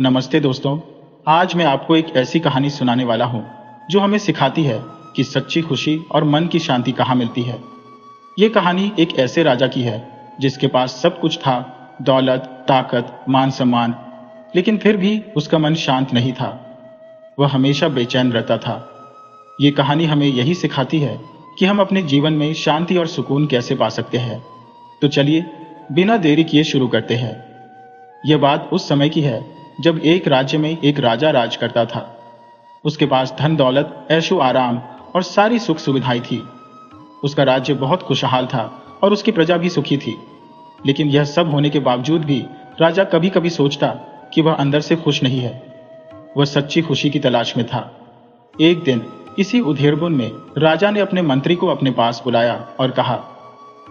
नमस्ते दोस्तों। आज मैं आपको एक ऐसी कहानी सुनाने वाला हूँ जो हमें सिखाती है कि सच्ची खुशी और मन की शांति कहाँ मिलती है। ये कहानी एक ऐसे राजा की है जिसके पास सब कुछ था, दौलत, ताकत, मान सम्मान, लेकिन फिर भी उसका मन शांत नहीं था। वह हमेशा बेचैन रहता था। ये कहानी हमें यही सिखाती है कि हम अपने जीवन में शांति और सुकून कैसे पा सकते हैं। तो चलिए बिना देरी किए शुरू करते हैं। यह बात उस समय की है जब एक राज्य में एक राजा राज करता था। उसके पास धन दौलत, ऐशो आराम और सारी सुख सुविधाएं थी। उसका राज्य बहुत खुशहाल था और उसकी प्रजा भी सुखी थी। लेकिन यह सब होने के बावजूद भी राजा कभी कभी सोचता कि वह अंदर से खुश नहीं है। वह सच्ची खुशी की तलाश में था। एक दिन इसी उधेड़बुन में राजा ने अपने मंत्री को अपने पास बुलाया और कहा,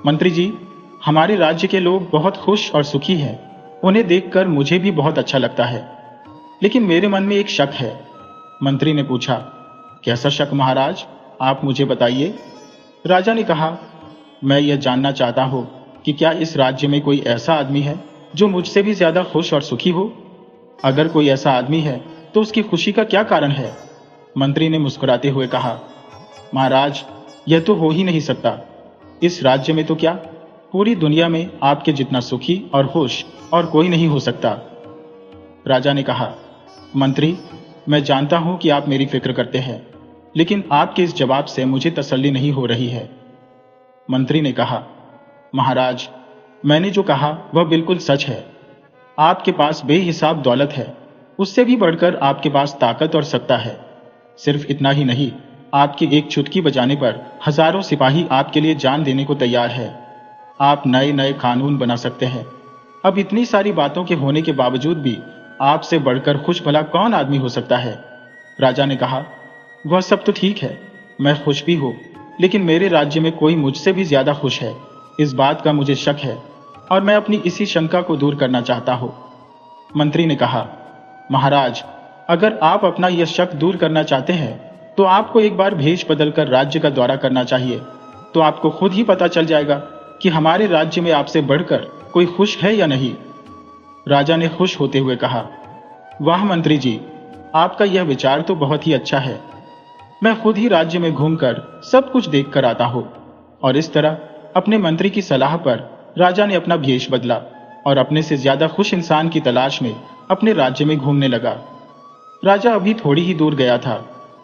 मंत्री जी, हमारे राज्य के लोग बहुत खुश और सुखी हैं। उन्हें देखकर मुझे भी बहुत अच्छा लगता है, लेकिन मेरे मन में एक शक है। मंत्री ने पूछा, कैसा शक महाराज, आप मुझे बताइए। राजा ने कहा, मैं यह जानना चाहता हूं कि क्या इस राज्य में कोई ऐसा आदमी है जो मुझसे भी ज्यादा खुश और सुखी हो। अगर कोई ऐसा आदमी है तो उसकी खुशी का क्या कारण है। मंत्री ने मुस्कुराते हुए कहा, महाराज, यह तो हो ही नहीं सकता। इस राज्य में तो क्या, पूरी दुनिया में आपके जितना सुखी और खुश और कोई नहीं हो सकता। राजा ने कहा, मंत्री, मैं जानता हूं कि आप मेरी फिक्र करते हैं, लेकिन आपके इस जवाब से मुझे तसल्ली नहीं हो रही है। मंत्री ने कहा, महाराज, मैंने जो कहा वह बिल्कुल सच है। आपके पास बेहिसाब दौलत है, उससे भी बढ़कर आपके पास ताकत और सत्ता है। सिर्फ इतना ही नहीं, आपकी एक चुटकी बजाने पर हजारों सिपाही आपके लिए जान देने को तैयार है। आप नए नए कानून बना सकते हैं। अब इतनी सारी बातों के होने के बावजूद भी आपसे बढ़कर खुश भला कौन आदमी हो सकता है। राजा ने कहा, वह सब तो ठीक है, मैं खुश भी हूं, लेकिन मेरे राज्य में कोई मुझसे भी ज्यादा खुश है। इस बात का मुझे शक है और मैं अपनी इसी शंका को दूर करना चाहता हूं। मंत्री ने कहा, महाराज, अगर आप अपना यह शक दूर करना चाहते हैं तो आपको एक बार भेष बदलकर राज्य का दौरा करना चाहिए। तो आपको खुद ही पता चल जाएगा कि हमारे राज्य में आपसे बढ़कर कोई खुश है या नहीं। राजा ने खुश होते हुए कहा, वाह मंत्री जी, आपका यह विचार तो बहुत ही अच्छा है। मैं खुद ही राज्य में घूमकर सब कुछ देख कर आता हूं। और इस तरह अपने मंत्री की सलाह पर राजा ने अपना भेष बदला और अपने से ज्यादा खुश इंसान की तलाश में अपने राज्य में घूमने लगा। राजा अभी थोड़ी ही दूर गया था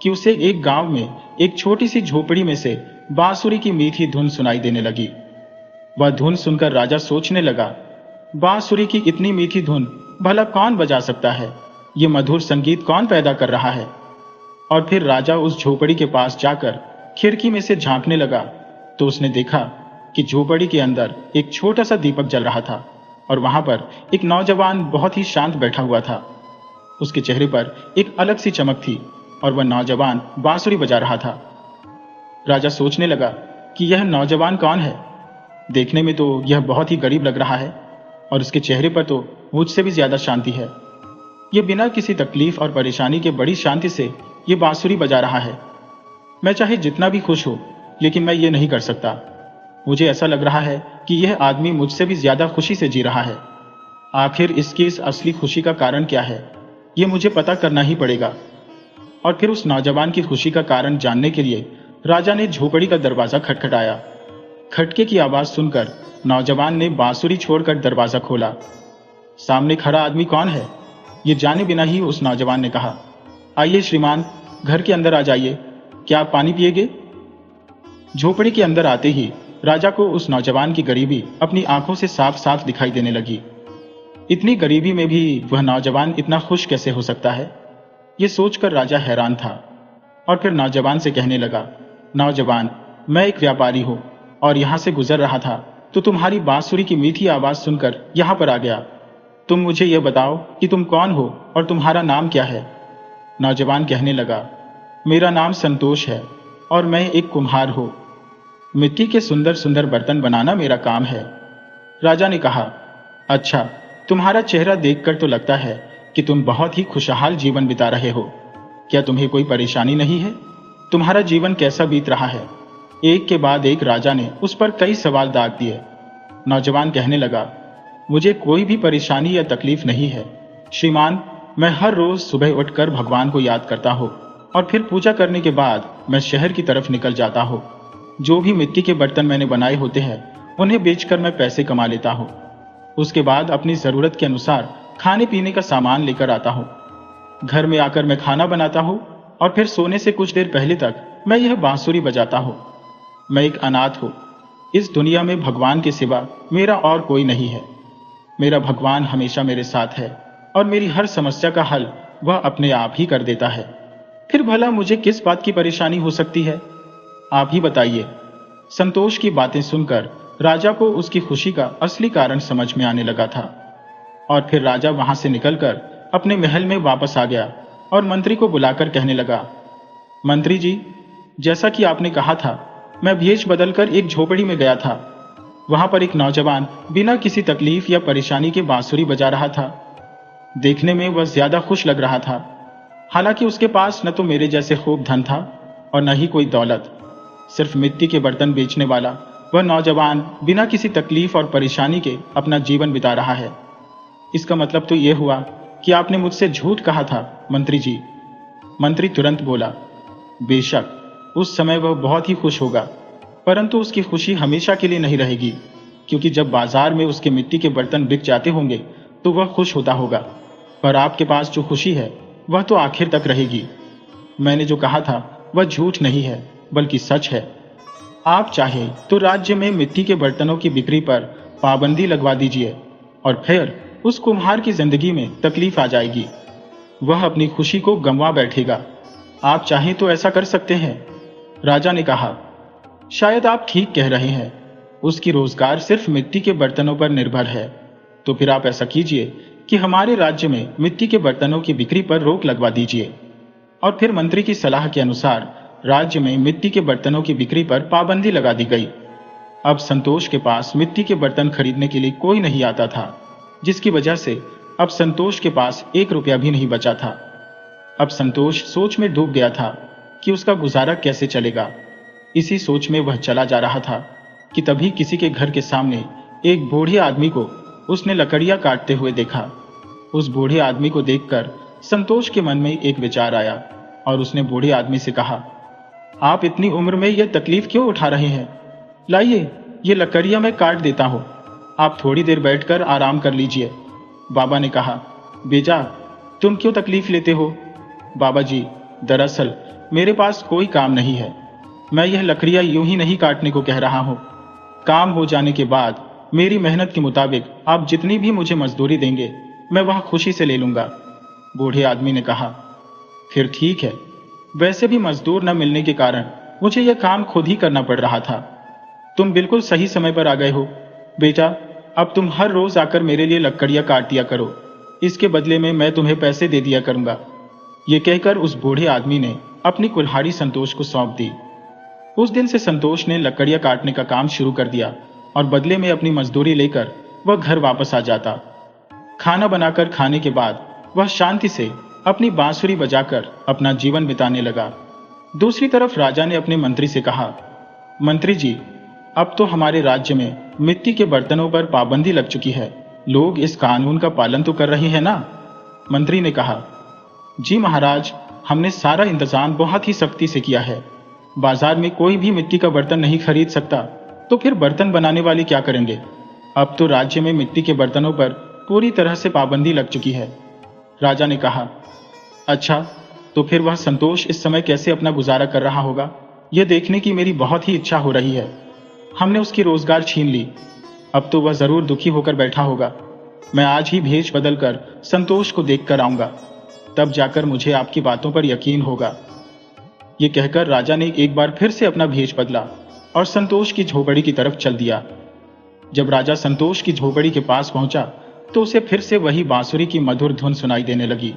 कि उसे एक गांव में एक छोटी सी झोपड़ी में से बांसुरी की मीठी धुन सुनाई देने लगी। वह धुन सुनकर राजा सोचने लगा, बांसुरी की इतनी मीठी धुन भला कौन बजा सकता है। ये मधुर संगीत कौन पैदा कर रहा है। और फिर राजा उस झोपड़ी के पास जाकर खिड़की में से झांकने लगा तो उसने देखा कि झोपड़ी के अंदर एक छोटा सा दीपक जल रहा था और वहां पर एक नौजवान बहुत ही शांत बैठा हुआ था। उसके चेहरे पर एक अलग सी चमक थी और वह नौजवान बांसुरी बजा रहा था। राजा सोचने लगा कि यह नौजवान कौन है। देखने में तो यह बहुत ही गरीब लग रहा है और उसके चेहरे पर तो मुझसे भी ज्यादा शांति है। यह बिना किसी तकलीफ और परेशानी के बड़ी शांति से यह बांसुरी बजा रहा है। मैं चाहे जितना भी खुश हो, लेकिन मैं ये नहीं कर सकता। मुझे ऐसा लग रहा है कि यह आदमी मुझसे भी ज्यादा खुशी से जी रहा है। आखिर इसकी इस असली खुशी का कारण क्या है, यह मुझे पता करना ही पड़ेगा। और फिर उस नौजवान की खुशी का कारण जानने के लिए राजा ने झोपड़ी का दरवाजा खटखटाया। खटके की आवाज सुनकर नौजवान ने बांसुरी छोड़कर दरवाजा खोला। सामने खड़ा आदमी कौन है, ये जाने बिना ही उस नौजवान ने कहा, आइए श्रीमान, घर के अंदर आ जाइए। क्या आप पानी पिएगे। झोपड़ी के अंदर आते ही राजा को उस नौजवान की गरीबी अपनी आंखों से साफ साफ दिखाई देने लगी। इतनी गरीबी में भी वह नौजवान इतना खुश कैसे हो सकता है, ये सोचकर राजा हैरान था। और फिर नौजवान से कहने लगा, नौजवान, मैं एक व्यापारी हूं और यहां से गुजर रहा था तो तुम्हारी बांसुरी की मीठी आवाज सुनकर यहां पर आ गया। तुम मुझे यह बताओ कि तुम कौन हो और तुम्हारा नाम क्या है। नौजवान कहने लगा, मेरा नाम संतोष है और मैं एक कुम्हार हूं। मिट्टी के सुंदर सुंदर बर्तन बनाना मेरा काम है। राजा ने कहा, अच्छा, तुम्हारा चेहरा देखकर तो लगता है कि तुम बहुत ही खुशहाल जीवन बिता रहे हो। क्या तुम्हें कोई परेशानी नहीं है। तुम्हारा जीवन कैसा बीत रहा है। एक के बाद एक राजा ने उस पर कई सवाल दाग दिए। नौजवान कहने लगा, मुझे कोई भी परेशानी या तकलीफ नहीं है श्रीमान। मैं हर रोज सुबह उठकर भगवान को याद करता हूँ और फिर पूजा करने के बाद मैं शहर की तरफ निकल जाता हूँ। जो भी मिट्टी के बर्तन मैंने बनाए होते हैं उन्हें बेचकर मैं पैसे कमा लेता हूँ। उसके बाद अपनी जरूरत के अनुसार खाने पीने का सामान लेकर आता हूँ। घर में आकर मैं खाना बनाता हूँ और फिर सोने से कुछ देर पहले तक मैं यह बांसुरी बजाता हूँ। मैं एक अनाथ हूँ। इस दुनिया में भगवान के सिवा मेरा और कोई नहीं है। मेरा भगवान हमेशा मेरे साथ है और मेरी हर समस्या का हल वह अपने आप ही कर देता है। फिर भला मुझे किस बात की परेशानी हो सकती है? आप ही बताइए। संतोष की बातें सुनकर राजा को उसकी खुशी का असली कारण समझ में आने लगा था और फिर राजा वहां से निकलकर अपने महल में वापस आ गया और मंत्री को बुलाकर कहने लगा, मंत्री जी, जैसा कि आपने कहा था, मैं भेष बदलकर एक झोपड़ी में गया था। वहां पर एक नौजवान बिना किसी तकलीफ या परेशानी के बांसुरी बजा रहा था। देखने में वह ज्यादा खुश लग रहा था। हालांकि उसके पास न तो मेरे जैसे खूब धन था और न ही कोई दौलत। सिर्फ मिट्टी के बर्तन बेचने वाला वह नौजवान बिना किसी तकलीफ और परेशानी के अपना जीवन बिता रहा है। इसका मतलब तो यह हुआ कि आपने मुझसे झूठ कहा था मंत्री जी। मंत्री तुरंत बोला, बेशक उस समय वह बहुत ही खुश होगा, परंतु उसकी खुशी हमेशा के लिए नहीं रहेगी, क्योंकि जब बाजार में उसके मिट्टी के बर्तन बिक जाते होंगे तो वह खुश होता होगा। पर आपके पास जो खुशी है वह तो आखिर तक रहेगी। मैंने जो कहा था वह झूठ नहीं है बल्कि सच है। आप चाहे तो राज्य में मिट्टी के बर्तनों की बिक्री पर पाबंदी लगवा दीजिए और फिर उस कुम्हार की जिंदगी में तकलीफ आ जाएगी। वह अपनी खुशी को गंवा बैठेगा। आप चाहें तो ऐसा कर सकते हैं। राजा ने कहा, शायद आप ठीक कह रहे हैं। उसकी रोजगार सिर्फ मिट्टी के बर्तनों पर निर्भर है। तो फिर आप ऐसा कीजिए कि हमारे राज्य में मिट्टी के बर्तनों की बिक्री पर रोक लगवा दीजिए। और फिर मंत्री की सलाह के अनुसार राज्य में मिट्टी के बर्तनों की बिक्री पर पाबंदी लगा दी गई। अब संतोष के पास मिट्टी के बर्तन खरीदने के लिए कोई नहीं आता था, जिसकी वजह से अब संतोष के पास 1 रुपया भी नहीं बचा था। अब संतोष सोच में डूब गया था कि उसका गुजारा कैसे चलेगा। इसी सोच में वह चला जा रहा था कि तभी किसी के घर के सामने एक बूढ़े आदमी को उसने लकड़ियां काटते हुए देखा। उस बूढ़े आदमी को देखकर संतोष के मन में एक विचार आया और उसने बूढ़े आदमी से कहा, आप इतनी उम्र में यह तकलीफ क्यों उठा रहे हैं? लाइए, ये लकड़ियां मैं काट देता हूं। आप थोड़ी देर बैठकर आराम कर लीजिए। बाबा ने कहा, बेजा, तुम क्यों तकलीफ लेते हो? बाबा जी, दरअसल मेरे पास कोई काम नहीं है। मैं यह लकड़ियां यूं ही नहीं काटने को कह रहा हूं। काम हो जाने के बाद मेरी मेहनत के मुताबिक आप जितनी भी मुझे मजदूरी देंगे मैं वह खुशी से ले लूंगा। बूढ़े आदमी ने कहा, फिर ठीक है। वैसे भी मजदूर न मिलने के कारण मुझे यह काम खुद ही करना पड़ रहा था। तुम बिल्कुल सही समय पर आ गए हो। बेटा, अब तुम हर रोज आकर मेरे लिए लकड़ियां काट दिया करो। इसके बदले में मैं तुम्हें पैसे दे दिया करूंगा। ये कहकर उस बूढ़े आदमी ने अपनी कुल्हाड़ी संतोष को सौंप दी। उस दिन से संतोष ने लकड़ियां काटने का काम शुरू कर दिया और बदले में अपनी मजदूरी लेकर वह घर वापस आ जाता। खाना बनाकर खाने के बाद वह शांति से अपनी बांसुरी बजाकर अपना जीवन बिताने लगा। दूसरी तरफ राजा ने अपने मंत्री से कहा, मंत्री जी, अब तो हमारे राज्य में मिट्टी के बर्तनों पर पाबंदी लग चुकी है। लोग इस कानून का पालन तो कर रहे हैं ना? मंत्री ने कहा, जी महाराज, हमने सारा इंतजाम बहुत ही सख्ती से किया है। बाजार में कोई भी मिट्टी का बर्तन नहीं खरीद सकता, तो फिर बर्तन बनाने वाले क्या करेंगे? अब तो राज्य में मिट्टी के बर्तनों पर पूरी तरह से पाबंदी लग चुकी है। राजा ने कहा, अच्छा, तो फिर वह संतोष इस समय कैसे अपना गुजारा कर रहा होगा, यह देखने की मेरी बहुत ही इच्छा हो रही है। हमने उसकी रोजगार छीन ली। अब तो वह जरूर दुखी होकर बैठा होगा। मैं आज ही भेष बदलकर संतोष को देखकर आऊंगा, तब जाकर मुझे आपकी बातों पर यकीन होगा। ये कहकर राजा ने एक बार फिर से अपना भेष बदला और संतोष की झोपड़ी की तरफ चल दिया। जब राजा संतोष की झोपड़ी के पास पहुंचा तो उसे फिर से वही बांसुरी की मधुर धुन सुनाई देने लगी।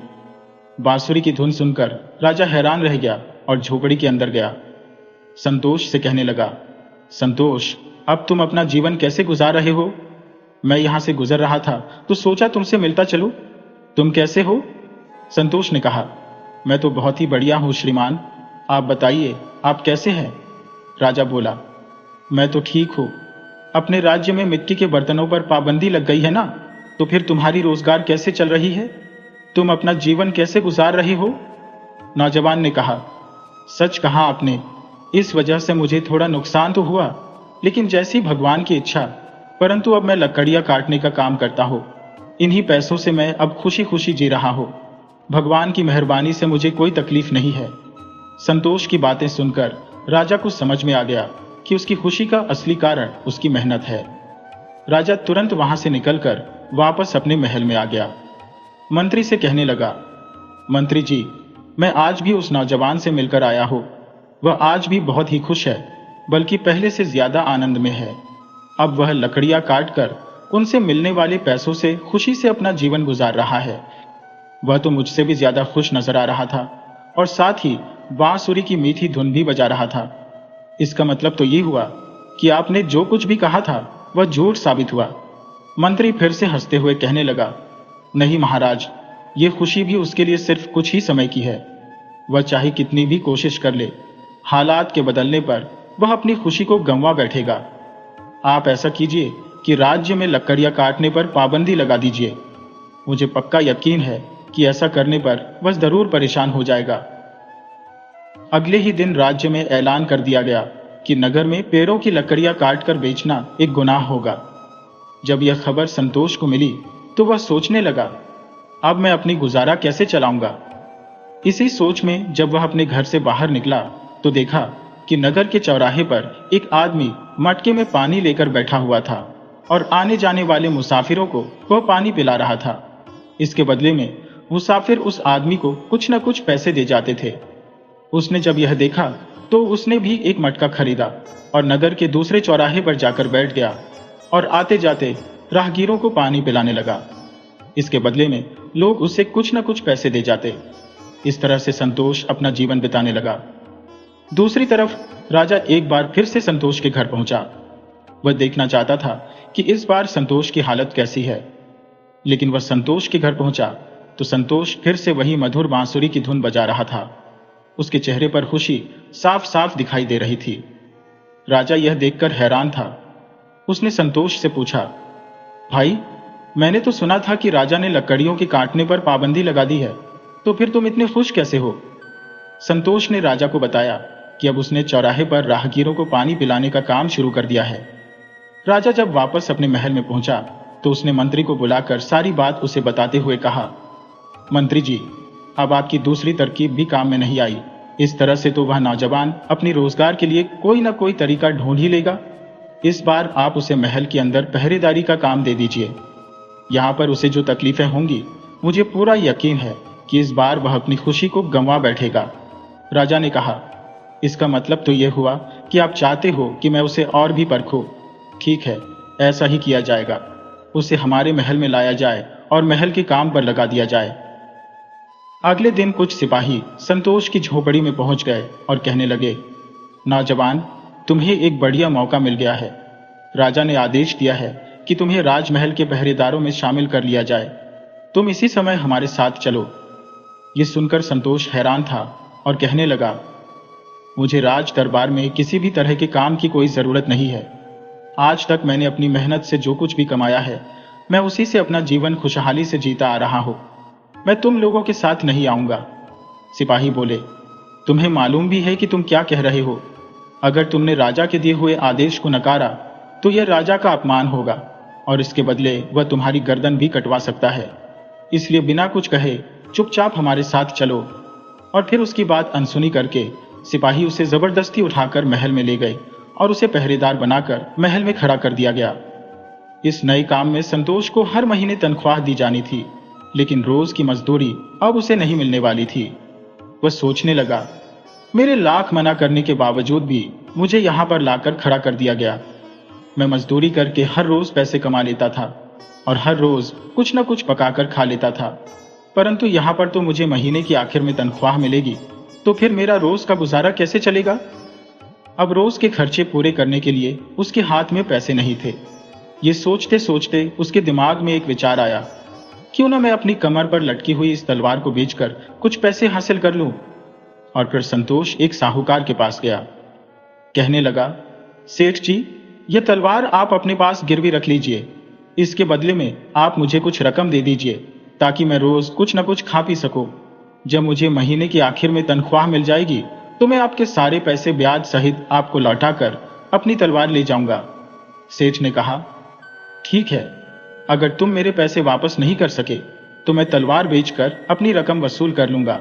बांसुरी की धुन सुनकर राजा हैरान रह गया और झोपड़ी के अंदर गया। संतोष से कहने लगा, संतोष, अब तुम अपना जीवन कैसे गुजार रहे हो? मैं यहां से गुजर रहा था तो सोचा तुमसे मिलता चलूं। तुम कैसे हो? संतोष ने कहा, मैं तो बहुत ही बढ़िया हूं श्रीमान। आप बताइए, आप कैसे हैं? राजा बोला, मैं तो ठीक हूं। अपने राज्य में मिट्टी के बर्तनों पर पाबंदी लग गई है ना, तो फिर तुम्हारी रोजगार कैसे चल रही है? तुम अपना जीवन कैसे गुजार रही हो? नौजवान ने कहा, सच कहा आपने, इस वजह से मुझे थोड़ा नुकसान तो हुआ, लेकिन जैसी भगवान की इच्छा। परंतु अब मैं लकड़ियां काटने का काम करता हूँ। इन्हीं पैसों से मैं अब खुशी खुशी जी रहा हूँ। भगवान की मेहरबानी से मुझे कोई तकलीफ नहीं है। संतोष की बातें सुनकर राजा को समझ में आ गया कि उसकी खुशी का असली कारण उसकी मेहनत है। राजा तुरंत वहां से निकलकर वापस अपने महल में आ गया। मंत्री से कहने लगा, मंत्री जी, मैं आज भी उस नौजवान से मिलकर आया हूं। वह आज भी बहुत ही खुश है, बल्कि पहले से ज्यादा आनंद में है। अब वह लकड़ियां काटकर उनसे मिलने वाले पैसों से खुशी से अपना जीवन गुजार रहा है। वह तो मुझसे भी ज्यादा खुश नजर आ रहा था और साथ ही बांसुरी की मीठी धुन भी बजा रहा था। इसका मतलब तो ये हुआ कि आपने जो कुछ भी कहा था वह झूठ साबित हुआ। मंत्री फिर से हंसते हुए कहने लगा, नहीं महाराज, ये खुशी भी उसके लिए सिर्फ कुछ ही समय की है। वह चाहे कितनी भी कोशिश कर ले, हालात के बदलने पर वह अपनी खुशी को गंवा बैठेगा। आप ऐसा कीजिए कि राज्य में लकड़ियां काटने पर पाबंदी लगा दीजिए। मुझे पक्का यकीन है कि ऐसा करने पर वह जरूर परेशान हो जाएगा। अगले ही दिन राज्य में ऐलान कर दिया गया कि नगर में पेड़ों की लकड़ियां काटकर बेचना एक गुनाह होगा। जब यह खबर संतोष को मिली तो वह सोचने लगा, अब मैं अपनी गुजारा कैसे चलाऊंगा। इसी सोच में जब वह अपने घर से बाहर निकला तो देखा कि नगर के चौराहे पर एक आदमी मटके में पानी लेकर बैठा हुआ था और आने जाने वाले मुसाफिरों को वह पानी पिला रहा था। इसके बदले में मुसाफिर उस आदमी को कुछ न कुछ पैसे दे जाते थे। उसने जब यह देखा तो उसने भी एक मटका खरीदा और नगर के दूसरे चौराहे पर जाकर बैठ गया और आते जाते राहगीरों को पानी पिलाने लगा। इसके बदले में लोग उससे कुछ न कुछ पैसे दे जाते। इस तरह से संतोष अपना जीवन बिताने लगा। दूसरी तरफ राजा एक बार फिर से संतोष के घर पहुंचा। वह देखना चाहता था कि इस बार संतोष की हालत कैसी है। लेकिन वह संतोष के घर पहुंचा तो संतोष फिर से वही मधुर बांसुरी की धुन बजा रहा था। उसके चेहरे पर खुशी साफ साफ दिखाई दे रही थी। राजा यह देखकर हैरान था। उसने संतोष से पूछा, भाई, मैंने तो सुना था कि राजा ने लकड़ियों के काटने पर पाबंदी लगा दी है, तो फिर तुम इतने खुश कैसे हो? संतोष ने राजा को बताया कि अब उसने चौराहे पर राहगीरों को पानी पिलाने का काम शुरू कर दिया है। राजा जब वापस अपने महल में पहुंचा तो उसने मंत्री को बुलाकर सारी बात उसे बताते हुए कहा, मंत्री जी, अब आपकी दूसरी तरकीब भी काम में नहीं आई। इस तरह से तो वह नौजवान अपनी रोजगार के लिए कोई ना कोई तरीका ढूंढ ही लेगा। इस बार आप उसे महल के अंदर पहरेदारी का काम दे दीजिए। यहाँ पर उसे जो तकलीफें होंगी, मुझे पूरा यकीन है कि इस बार वह अपनी खुशी को गंवा बैठेगा। राजा ने कहा, इसका मतलब तो यह हुआ कि आप चाहते हो कि मैं उसे और भी परखूं। ठीक है, ऐसा ही किया जाएगा। उसे हमारे महल में लाया जाए और महल के काम पर लगा दिया जाए। अगले दिन कुछ सिपाही संतोष की झोपड़ी में पहुंच गए और कहने लगे, नौजवान, तुम्हें एक बढ़िया मौका मिल गया है। राजा ने आदेश दिया है कि तुम्हें राजमहल के पहरेदारों में शामिल कर लिया जाए। तुम इसी समय हमारे साथ चलो। ये सुनकर संतोष हैरान था और कहने लगा, मुझे राज दरबार में किसी भी तरह के काम की कोई जरूरत नहीं है। आज तक मैंने अपनी मेहनत से जो कुछ भी कमाया है, मैं उसी से अपना जीवन खुशहाली से जीता आ रहा हूं। मैं तुम लोगों के साथ नहीं आऊंगा। सिपाही बोले, तुम्हें मालूम भी है कि तुम क्या कह रहे हो? अगर तुमने राजा के दिए हुए आदेश को नकारा तो यह राजा का अपमान होगा और इसके बदले वह तुम्हारी गर्दन भी कटवा सकता है। इसलिए बिना कुछ कहे चुपचाप हमारे साथ चलो। और फिर उसकी बात अनसुनी करके सिपाही उसे जबरदस्ती उठाकर महल में ले गए और उसे पहरेदार बनाकर महल में खड़ा कर दिया गया। इस नए काम में संतोष को हर महीने तनख्वाह दी जानी थी, लेकिन रोज की मजदूरी अब उसे नहीं मिलने वाली थी। वह सोचने लगा, मेरे लाख मना करने के बावजूद भी मुझे यहां पर लाकर खड़ा कर दिया गया। मैं मजदूरी करके हर रोज पैसे कमा लेता था और हर रोज कुछ न कुछ पकाकर खा लेता था, परंतु यहां पर तो मुझे महीने की आखिर में तनख्वाह मिलेगी, तो फिर मेरा रोज का गुजारा कैसे चलेगा? अब रोज के खर्चे पूरे करने के लिए उसके हाथ में पैसे नहीं थे। ये सोचते सोचते उसके दिमाग में एक विचार आया, क्यों ना मैं अपनी कमर पर लटकी हुई इस तलवार को बेचकर कुछ पैसे हासिल कर लूं। और फिर संतोष एक साहूकार के पास गया। कहने लगा, सेठ जी, यह तलवार आप अपने पास गिरवी रख लीजिए। इसके बदले में आप मुझे कुछ रकम दे दीजिए। ताकि मैं रोज कुछ न कुछ खा पी सकूं। जब मुझे महीने की आखिर में तनख्वाह मिल जाएगी तो मैं आपके सारे पैसे ब्याज सहित आपको लौटाकर अपनी तलवार ले जाऊंगा। सेठ ने कहा, ठीक है, अगर तुम मेरे पैसे वापस नहीं कर सके तो मैं तलवार बेचकर अपनी रकम वसूल कर लूंगा।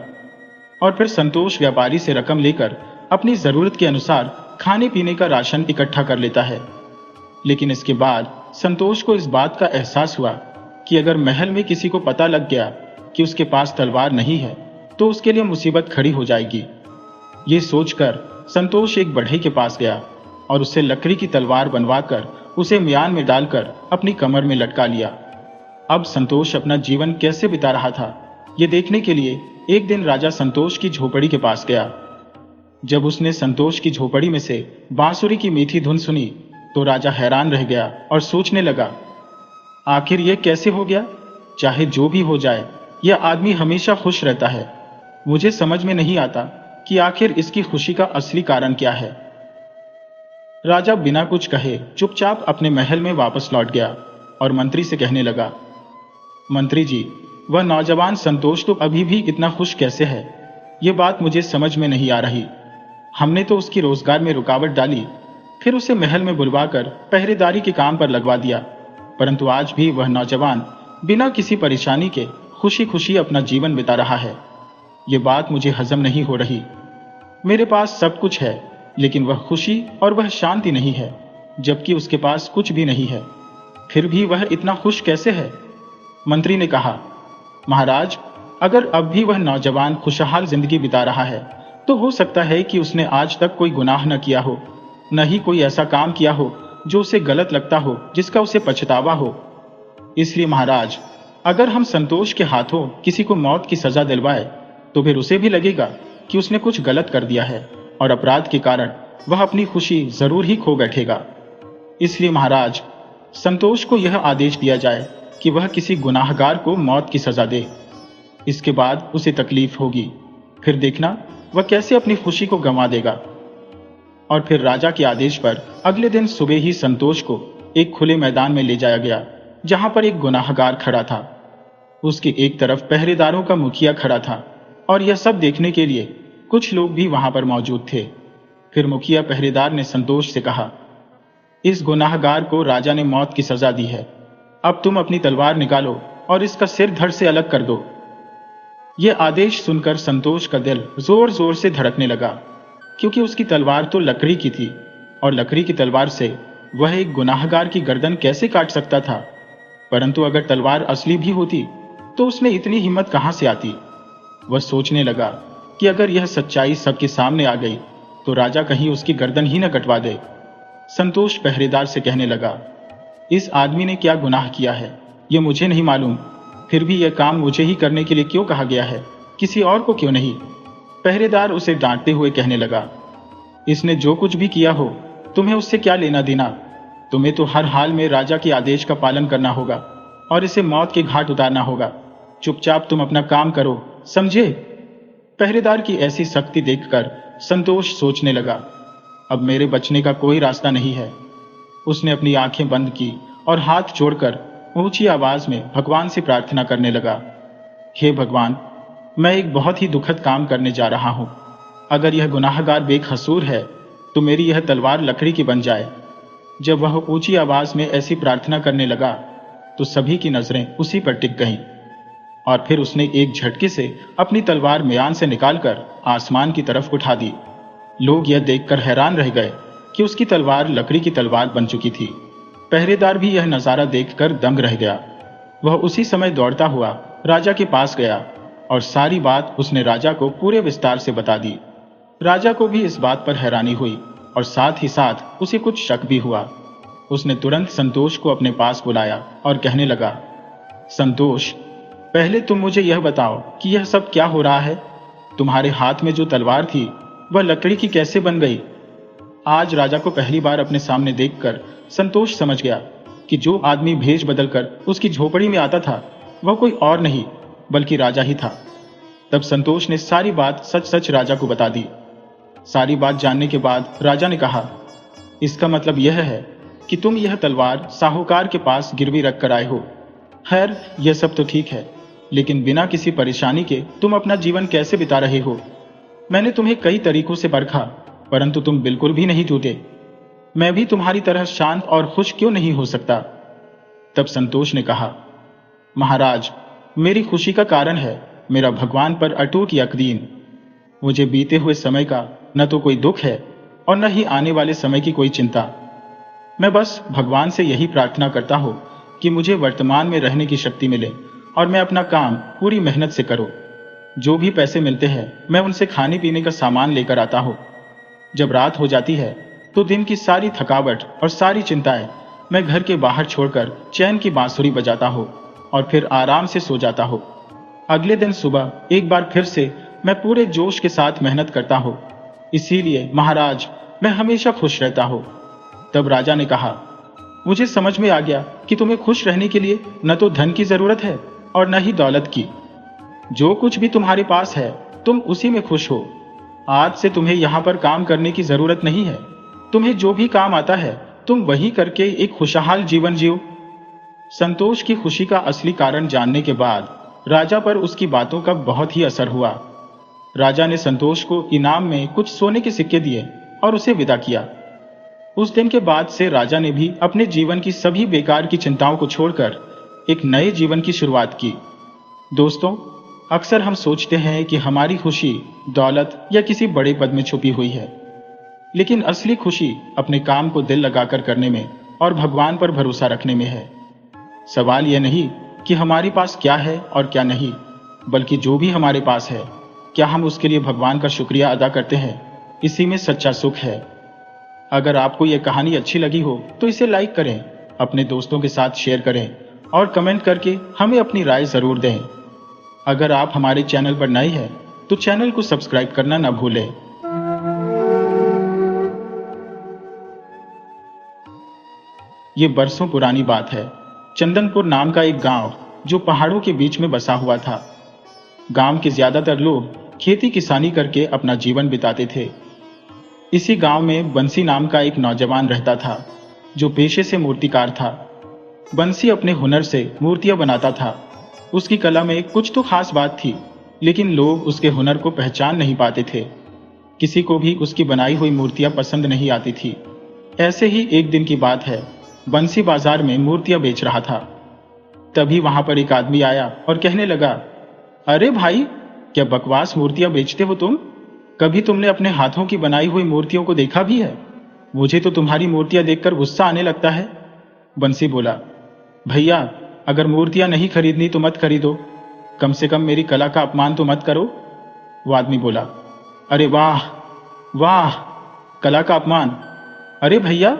और फिर संतोष व्यापारी से रकम लेकर अपनी जरूरत के अनुसार खाने पीने का राशन इकट्ठा कर लेता है। लेकिन इसके बाद संतोष को इस बात का एहसास हुआ कि अगर महल में किसी को पता लग गया कि उसके पास तलवार नहीं है तो उसके लिए मुसीबत खड़ी हो जाएगी। ये सोचकर संतोष एक बढ़ई के पास गया और उससे लकड़ी की तलवार बनवाकर उसे म्यान में डालकर अपनी कमर में लटका लिया। अब संतोष अपना जीवन कैसे बिता रहा था, ये देखने के लिए एक दिन राजा संतोष की झोपड़ी के पास गया। जब उसने संतोष की झोपड़ी में से बांसुरी की मीठी धुन सुनी तो राजा हैरान रह गया और सोचने लगा, आखिर ये कैसे हो गया? चाहे जो भी हो जाए, यह आदमी हमेशा खुश रहता है। मुझे समझ में नहीं आता कि आखिर इसकी खुशी का असली कारण क्या है। राजा बिना कुछ कहे चुपचाप अपने महल में वापस लौट गया और मंत्री से कहने लगा, मंत्री जी, वह नौजवान संतोष तो अभी भी इतना खुश कैसे है? ये बात मुझे समझ में नहीं आ रही। हमने तो उसकी रोजगार में रुकावट डाली, फिर उसे महल में बुलवाकर पहरेदारी के काम पर लगवा दिया, परंतु आज भी वह नौजवान बिना किसी परेशानी के खुशी खुशी अपना जीवन बिता रहा है। ये बात मुझे हजम नहीं हो रही। मेरे पास सब कुछ है, लेकिन वह खुशी और वह शांति नहीं है, जबकि उसके पास कुछ भी नहीं है, फिर भी वह इतना खुश कैसे है? मंत्री ने कहा, महाराज, अगर अब भी वह नौजवान खुशहाल जिंदगी बिता रहा है तो हो सकता है कि उसने आज तक कोई गुनाह न किया हो, न ही कोई ऐसा काम किया हो जो उसे गलत लगता हो, जिसका उसे पछतावा हो। इसलिए महाराज, अगर हम संतोष के हाथों किसी को मौत की सजा दिलवाए तो फिर उसे भी लगेगा कि उसने कुछ गलत कर दिया है और अपराध के कारण वह अपनी खुशी जरूर ही खो बैठेगा। इसलिए महाराज, संतोष को यह आदेश दिया जाए कि वह किसी गुनाहगार को मौत की सजा दे। इसके बाद उसे तकलीफ होगी, फिर देखना वह कैसे अपनी खुशी को गंवा देगा। और फिर राजा के आदेश पर अगले दिन सुबह ही संतोष को एक खुले मैदान में ले जाया गया, जहां पर एक गुनाहगार खड़ा था। उसकी एक तरफ पहरेदारों का मुखिया खड़ा था और यह सब देखने के लिए कुछ लोग भी वहां पर मौजूद थे। फिर मुखिया पहरेदार ने संतोष से कहा, इस गुनाहगार को राजा ने मौत की सजा दी है, अब तुम अपनी तलवार निकालो और इसका सिर धड़ से अलग कर दो। यह आदेश सुनकर संतोष का दिल जोर जोर से धड़कने लगा, क्योंकि उसकी तलवार तो लकड़ी की थी और लकड़ी की तलवार से वह एक गुनाहगार की गर्दन कैसे काट सकता था। परंतु अगर तलवार असली भी होती तो उसमें इतनी हिम्मत कहां से आती। वह सोचने लगा कि अगर यह सच्चाई सबके सामने आ गई तो राजा कहीं उसकी गर्दन ही न कटवा दे। संतोष पहरेदार से कहने लगा, इस आदमी ने क्या गुनाह किया है यह मुझे नहीं मालूम, फिर भी यह काम मुझे ही करने के लिए क्यों कहा गया है, किसी और को क्यों नहीं? पहरेदार उसे डांटते हुए कहने लगा, इसने जो कुछ भी किया हो तुम्हें उससे क्या लेना देना? तुम्हें तो हर हाल में राजा के आदेश का पालन करना होगा और इसे मौत के घाट उतारना होगा। चुपचाप तुम अपना काम करो, समझे? पहरेदार की ऐसी सख्ती देखकर संतोष सोचने लगा, अब मेरे बचने का कोई रास्ता नहीं है। उसने अपनी आंखें बंद की और हाथ जोड़कर ऊंची आवाज में भगवान से प्रार्थना करने लगा, हे भगवान, मैं एक बहुत ही दुखद काम करने जा रहा हूं। अगर यह गुनाहगार बेकसूर है तो मेरी यह तलवार लकड़ी की बन जाए। जब वह ऊंची आवाज में ऐसी प्रार्थना करने लगा तो सभी की नजरें उसी पर टिक गईं और फिर उसने एक झटके से अपनी तलवार म्यान से निकालकर आसमान की तरफ उठा दी। लोग यह देखकर हैरान रह गए कि उसकी तलवार लकड़ी की तलवार बन चुकी थी। पहरेदार भी यह नजारा देखकर दंग रह गया। वह उसी समय दौड़ता हुआ राजा के पास गया और सारी बात उसने राजा को पूरे विस्तार से बता दी। राजा को भी इस बात पर हैरानी हुई और साथ ही साथ उसे कुछ शक भी हुआ। उसने तुरंत संतोष को अपने पास बुलाया और कहने लगा, संतोष, पहले तुम मुझे यह बताओ कि यह सब क्या हो रहा है? तुम्हारे हाथ में जो तलवार थी वह लकड़ी की कैसे बन गई? आज राजा को पहली बार अपने सामने देखकर संतोष समझ गया कि जो आदमी भेष बदलकर उसकी झोपड़ी में आता था वह कोई और नहीं बल्कि राजा ही था। तब संतोष ने सारी बात सच सच राजा को बता दी। सारी बात जानने के बाद राजा ने कहा, इसका मतलब यह है कि तुम यह तलवार साहूकार के पास गिरवी रख कर आए हो। खैर, यह सब तो ठीक है, लेकिन बिना किसी परेशानी के तुम अपना जीवन कैसे बिता रहे हो? मैंने तुम्हें कई तरीकों से परखा, परंतु तुम बिल्कुल भी नहीं टूटे। मैं भी तुम्हारी तरह शांत और खुश क्यों नहीं हो सकता? तब संतोष ने कहा, महाराज, मेरी खुशी का कारण है मेरा भगवान पर अटूट यकीन। मुझे बीते हुए समय का न तो कोई दुख है और न ही आने वाले समय की कोई चिंता। मैं बस भगवान से यही प्रार्थना करता हूं कि मुझे वर्तमान में रहने की शक्ति मिले और मैं अपना काम पूरी मेहनत से करूं। जो भी पैसे मिलते हैं मैं उनसे खाने पीने का सामान लेकर आता हूं। जब रात हो जाती है तो दिन की सारी थकावट और सारी चिंताएं मैं घर के बाहर छोड़कर चैन की बांसुरी बजाता हूं और फिर आराम से सो जाता हूं। अगले दिन सुबह एक बार फिर से मैं पूरे जोश के साथ मेहनत करता हूं। इसीलिए महाराज, मैं हमेशा खुश रहता हूं। तब राजा ने कहा, मुझे समझ में आ गया कि तुम्हें खुश रहने के लिए न तो धन की जरूरत है और न ही दौलत की। जो कुछ भी तुम्हारे पास है तुम उसी में खुश हो। आज से तुम्हें यहाँ पर काम करने की जरूरत नहीं है। तुम्हें जो भी काम आता है तुम वही करके एक खुशहाल जीवन जियो। संतोष की खुशी का असली कारण जानने के बाद राजा पर उसकी बातों का बहुत ही असर हुआ। राजा ने संतोष को इनाम में कुछ सोने के सिक्के दिए और उसे विदा किया। उस दिन के बाद से राजा ने भी अपने जीवन की सभी बेकार की चिंताओं को छोड़कर एक नए जीवन की शुरुआत की। दोस्तों, अक्सर हम सोचते हैं कि हमारी खुशी दौलत या किसी बड़े पद में छुपी हुई है, लेकिन असली खुशी अपने काम को दिल लगाकर करने में और भगवान पर भरोसा रखने में है। सवाल यह नहीं कि हमारे पास क्या है और क्या नहीं, बल्कि जो भी हमारे पास है क्या हम उसके लिए भगवान का शुक्रिया अदा करते हैं। इसी में सच्चा सुख है। अगर आपको यह कहानी अच्छी लगी हो तो इसे लाइक करें, अपने दोस्तों के साथ शेयर करें और कमेंट करके हमें अपनी राय जरूर दें। अगर आप हमारे चैनल पर नए हैं तो चैनल को सब्सक्राइब करना न भूलें। ये बरसों पुरानी बात है। चंदनपुर नाम का एक गांव जो पहाड़ों के बीच में बसा हुआ था। गांव के ज्यादातर लोग खेती किसानी करके अपना जीवन बिताते थे। इसी गांव में बंसी नाम का एक नौजवान रहता था जो पेशे से मूर्तिकार था। बंसी अपने हुनर से मूर्तियां बनाता था। उसकी कला में कुछ तो खास बात थी, लेकिन लोग उसके हुनर को पहचान नहीं पाते थे। किसी को भी उसकी बनाई हुई मूर्तियां पसंद नहीं आती थी। ऐसे ही एक दिन की बात है, बंसी बाजार में मूर्तियां बेच रहा था। तभी वहां पर एक आदमी आया और कहने लगा, अरे भाई, क्या बकवास मूर्तियां बेचते हो तुम? कभी तुमने अपने हाथों की बनाई हुई मूर्तियों को देखा भी है? मुझे तो तुम्हारी मूर्तियां देखकर गुस्सा आने लगता है। बंसी बोला, भैया, अगर मूर्तियां नहीं खरीदनी तो मत खरीदो, कम से कम मेरी कला का अपमान तो मत करो। वो आदमी बोला, अरे वाह वाह, कला का अपमान? अरे भैया,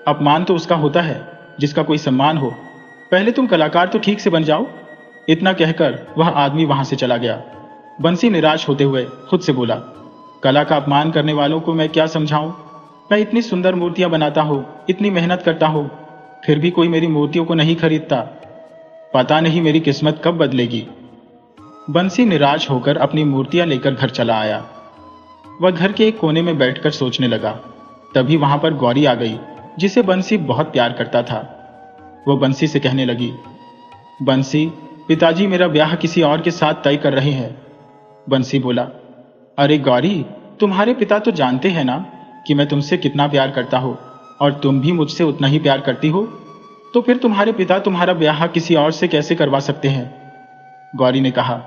अपमान तो उसका होता है जिसका कोई सम्मान हो। पहले तुम कलाकार तो ठीक से बन जाओ। इतना कहकर वह आदमी वहां से चला गया। बंसी निराश होते हुए खुद से बोला, कला का अपमान करने वालों को मैं क्या समझाऊं? मैं इतनी सुंदर मूर्तियां बनाता हूं, इतनी मेहनत करता हूं, फिर भी कोई मेरी मूर्तियों को नहीं खरीदता। पता नहीं मेरी किस्मत कब बदलेगी। बंसी निराश होकर अपनी मूर्तियां लेकर घर चला आया। वह घर के एक कोने में बैठकर सोचने लगा। तभी वहां पर गौरी आ गई, जिसे बंसी बहुत प्यार करता था। वह बंसी से कहने लगी, बंसी, पिताजी मेरा ब्याह किसी और के साथ तय कर रहे हैं। बंसी बोला, अरे गौरी, तुम्हारे पिता तो जानते हैं ना कि मैं तुमसे कितना प्यार करता हूं और तुम भी मुझसे उतना ही प्यार करती हो, तो फिर तुम्हारे पिता तुम्हारा ब्याह किसी और से कैसे करवा सकते हैं? गौरी ने कहा,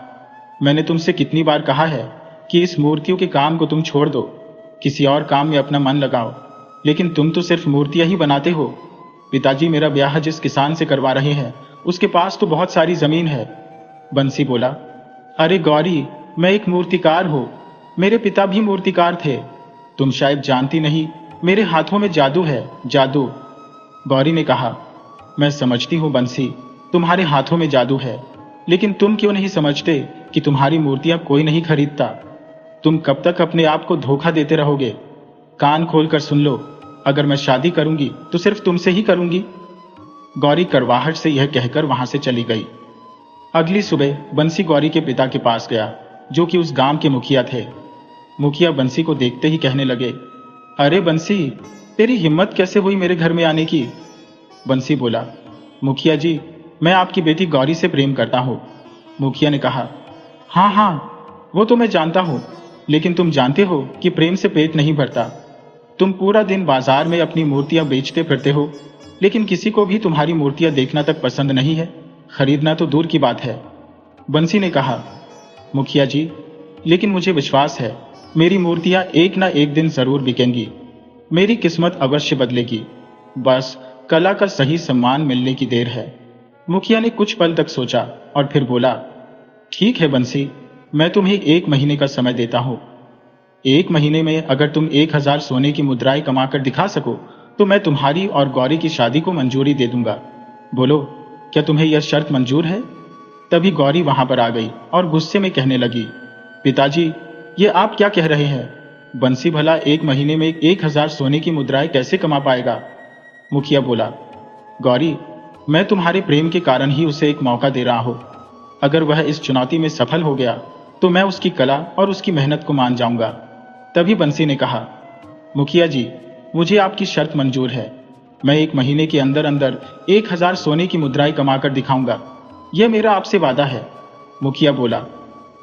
मैंने तुमसे कितनी बार कहा है कि इस मूर्तियों के काम को तुम छोड़ दो, किसी और काम में अपना मन लगाओ, लेकिन तुम तो सिर्फ मूर्तियां ही बनाते हो। पिताजी मेरा ब्याह जिस किसान से करवा रहे हैं उसके पास तो बहुत सारी जमीन है। बंसी बोला, अरे गौरी, मैं एक मूर्तिकार हूं, मेरे पिता भी मूर्तिकार थे। तुम शायद जानती नहीं, मेरे हाथों में जादू है, जादू। गौरी ने कहा, मैं समझती हूं बंसी, तुम्हारे हाथों में जादू है, लेकिन तुम क्यों नहीं समझते कि तुम्हारी मूर्तियां कोई नहीं खरीदता? तुम कब तक अपने आप को धोखा देते रहोगे? कान खोलकर सुन लो, अगर मैं शादी करूंगी तो सिर्फ तुमसे ही करूंगी। गौरी करवाहट से यह कहकर वहां से चली गई। अगली सुबह बंसी गौरी के पिता के पास गया, जो कि उस गांव के मुखिया थे। मुखिया बंसी को देखते ही कहने लगे, अरे बंसी, तेरी हिम्मत कैसे हुई मेरे घर में आने की? बंसी बोला, मुखिया जी, मैं आपकी बेटी गौरी से प्रेम करता हूं। मुखिया ने कहा, हाँ हाँ, वो तो मैं जानता हूँ, लेकिन तुम जानते हो कि प्रेम से पेट नहीं भरता। तुम पूरा दिन बाजार में अपनी मूर्तियां बेचते फिरते हो, लेकिन किसी को भी तुम्हारी मूर्तियां देखना तक पसंद नहीं है, खरीदना तो दूर की बात है। बंसी ने कहा, मुखिया जी, लेकिन मुझे विश्वास है मेरी मूर्तियां एक ना एक दिन जरूर बिकेंगी। मेरी किस्मत अवश्य बदलेगी। बस कला का सही सम्मान मिलने की देर है। मुखिया ने कुछ पल तक सोचा और फिर बोला, ठीक है बंसी, मैं तुम्हें 1 महीने का समय देता हूं। 1 महीने में अगर तुम 1000 सोने की मुद्राएं कमाकर दिखा सको तो मैं तुम्हारी और गौरी की शादी को मंजूरी दे दूंगा। बोलो, क्या तुम्हें यह शर्त मंजूर है? तभी गौरी वहां पर आ गई और गुस्से में कहने लगी, पिताजी, ये आप क्या कह रहे हैं? बंसी भला 1 महीने में 1000 सोने की मुद्राएं कैसे कमा पाएगा? मुखिया बोला, गौरी, मैं तुम्हारे प्रेम के कारण ही उसे एक मौका दे रहा हूं। अगर वह इस चुनौती में सफल हो गया तो मैं उसकी कला और उसकी मेहनत को मान जाऊंगा। तभी बंसी ने कहा, मुखिया जी, मुझे आपकी शर्त मंजूर है। मैं 1 महीने के अंदर अंदर 1000 सोने की मुद्राएं कमाकर दिखाऊंगा। यह मेरा आपसे वादा है। मुखिया बोला,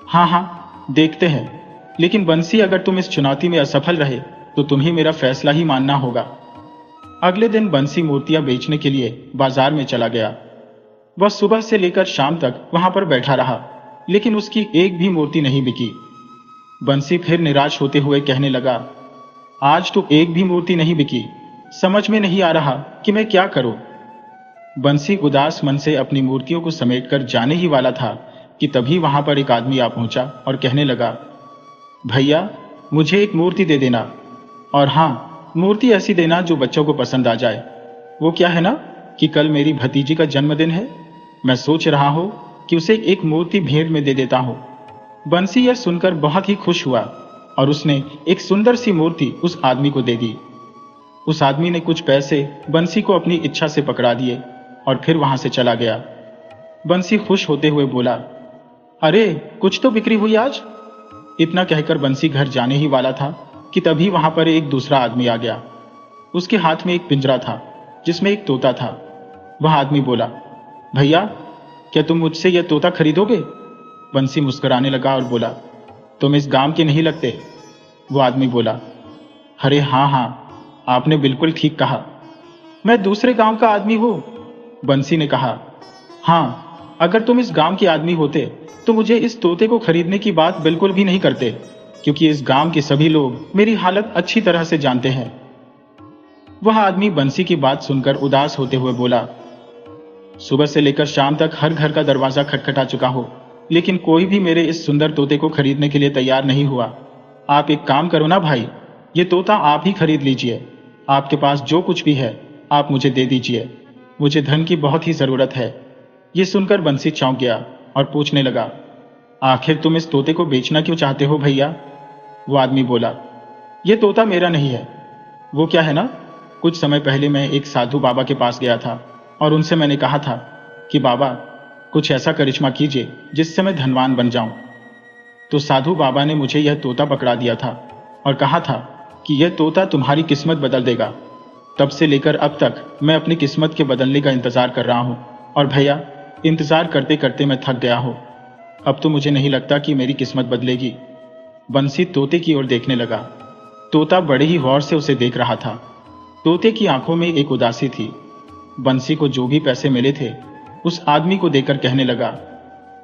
हाँ हाँ, देखते हैं, लेकिन बंसी, अगर तुम इस चुनौती में असफल रहे तो तुम्हें मेरा फैसला ही मानना होगा। अगले दिन बंसी मूर्तियां बेचने के लिए बाजार में चला गया। वह सुबह से लेकर शाम तक वहां पर बैठा रहा, लेकिन उसकी एक भी मूर्ति नहीं बिकी। बंसी फिर निराश होते हुए कहने लगा, आज तो एक भी मूर्ति नहीं बिकी। समझ में नहीं आ रहा कि मैं क्या करूं। बंसी उदास मन से अपनी मूर्तियों को समेटकर जाने ही वाला था कि तभी वहां पर एक आदमी आ पहुंचा और कहने लगा, भैया, मुझे एक मूर्ति दे देना, और हाँ, मूर्ति ऐसी देना जो बच्चों को पसंद आ जाए। वो क्या है ना कि कल मेरी भतीजी का जन्मदिन है। मैं सोच रहा हूं कि उसे एक मूर्ति भेंट में दे देता हूं। बंसी यह सुनकर बहुत ही खुश हुआ और उसने एक सुंदर सी मूर्ति उस आदमी को दे दी। उस आदमी ने कुछ पैसे बंसी को अपनी इच्छा से पकड़ा दिए और फिर वहां से चला गया। बंसी खुश होते हुए बोला, अरे, कुछ तो बिक्री हुई आज। इतना कहकर बंसी घर जाने ही वाला था कि तभी वहां पर एक दूसरा आदमी आ गया। उसके हाथ में एक पिंजरा था जिसमें एक तोता था। वह आदमी बोला, भैया, क्या तुम मुझसे यह तोता खरीदोगे? बंसी मुस्कुराने लगा और बोला, तुम इस गांव के नहीं लगते। वो आदमी बोला, अरे हाँ हाँ, आपने बिल्कुल ठीक कहा, मैं दूसरे गांव का आदमी हूं। बंसी ने कहा, हाँ, अगर तुम इस गांव के आदमी होते तो मुझे इस तोते को खरीदने की बात बिल्कुल भी नहीं करते, क्योंकि इस गांव के सभी लोग मेरी हालत अच्छी तरह से जानते हैं। वह आदमी बंसी की बात सुनकर उदास होते हुए बोला, सुबह से लेकर शाम तक हर घर का दरवाजा खटखटा चुका हो, लेकिन कोई भी मेरे इस सुंदर तोते को खरीदने के लिए तैयार नहीं हुआ। आप एक काम करो ना भाई, ये तोता आप ही खरीद लीजिए। आपके पास जो कुछ भी है आप मुझे दे दीजिए। मुझे धन की बहुत ही जरूरत है। ये सुनकर बंसी चौंक गया और पूछने लगा, आखिर तुम इस तोते को बेचना क्यों चाहते हो भैया? वो आदमी बोला, ये तोता मेरा नहीं है। वो क्या है ना, कुछ समय पहले मैं एक साधु बाबा के पास गया था और उनसे मैंने कहा था कि बाबा, कुछ ऐसा करिश्मा कीजिए जिससे मैं धनवान बन जाऊं। तो साधु बाबा ने मुझे यह तोता पकड़ा दिया था और कहा था कि यह तोता तुम्हारी किस्मत बदल देगा। तब से लेकर अब तक मैं अपनी किस्मत के बदलने का इंतजार कर रहा हूं, और भैया, इंतजार करते करते मैं थक गया हूं। अब तो मुझे नहीं लगता कि मेरी किस्मत बदलेगी। बंसी तोते की ओर देखने लगा। तोता बड़े ही गौर से उसे देख रहा था। तोते की आंखों में एक उदासी थी। बंसी को जो भी पैसे मिले थे उस आदमी को देकर कहने लगा,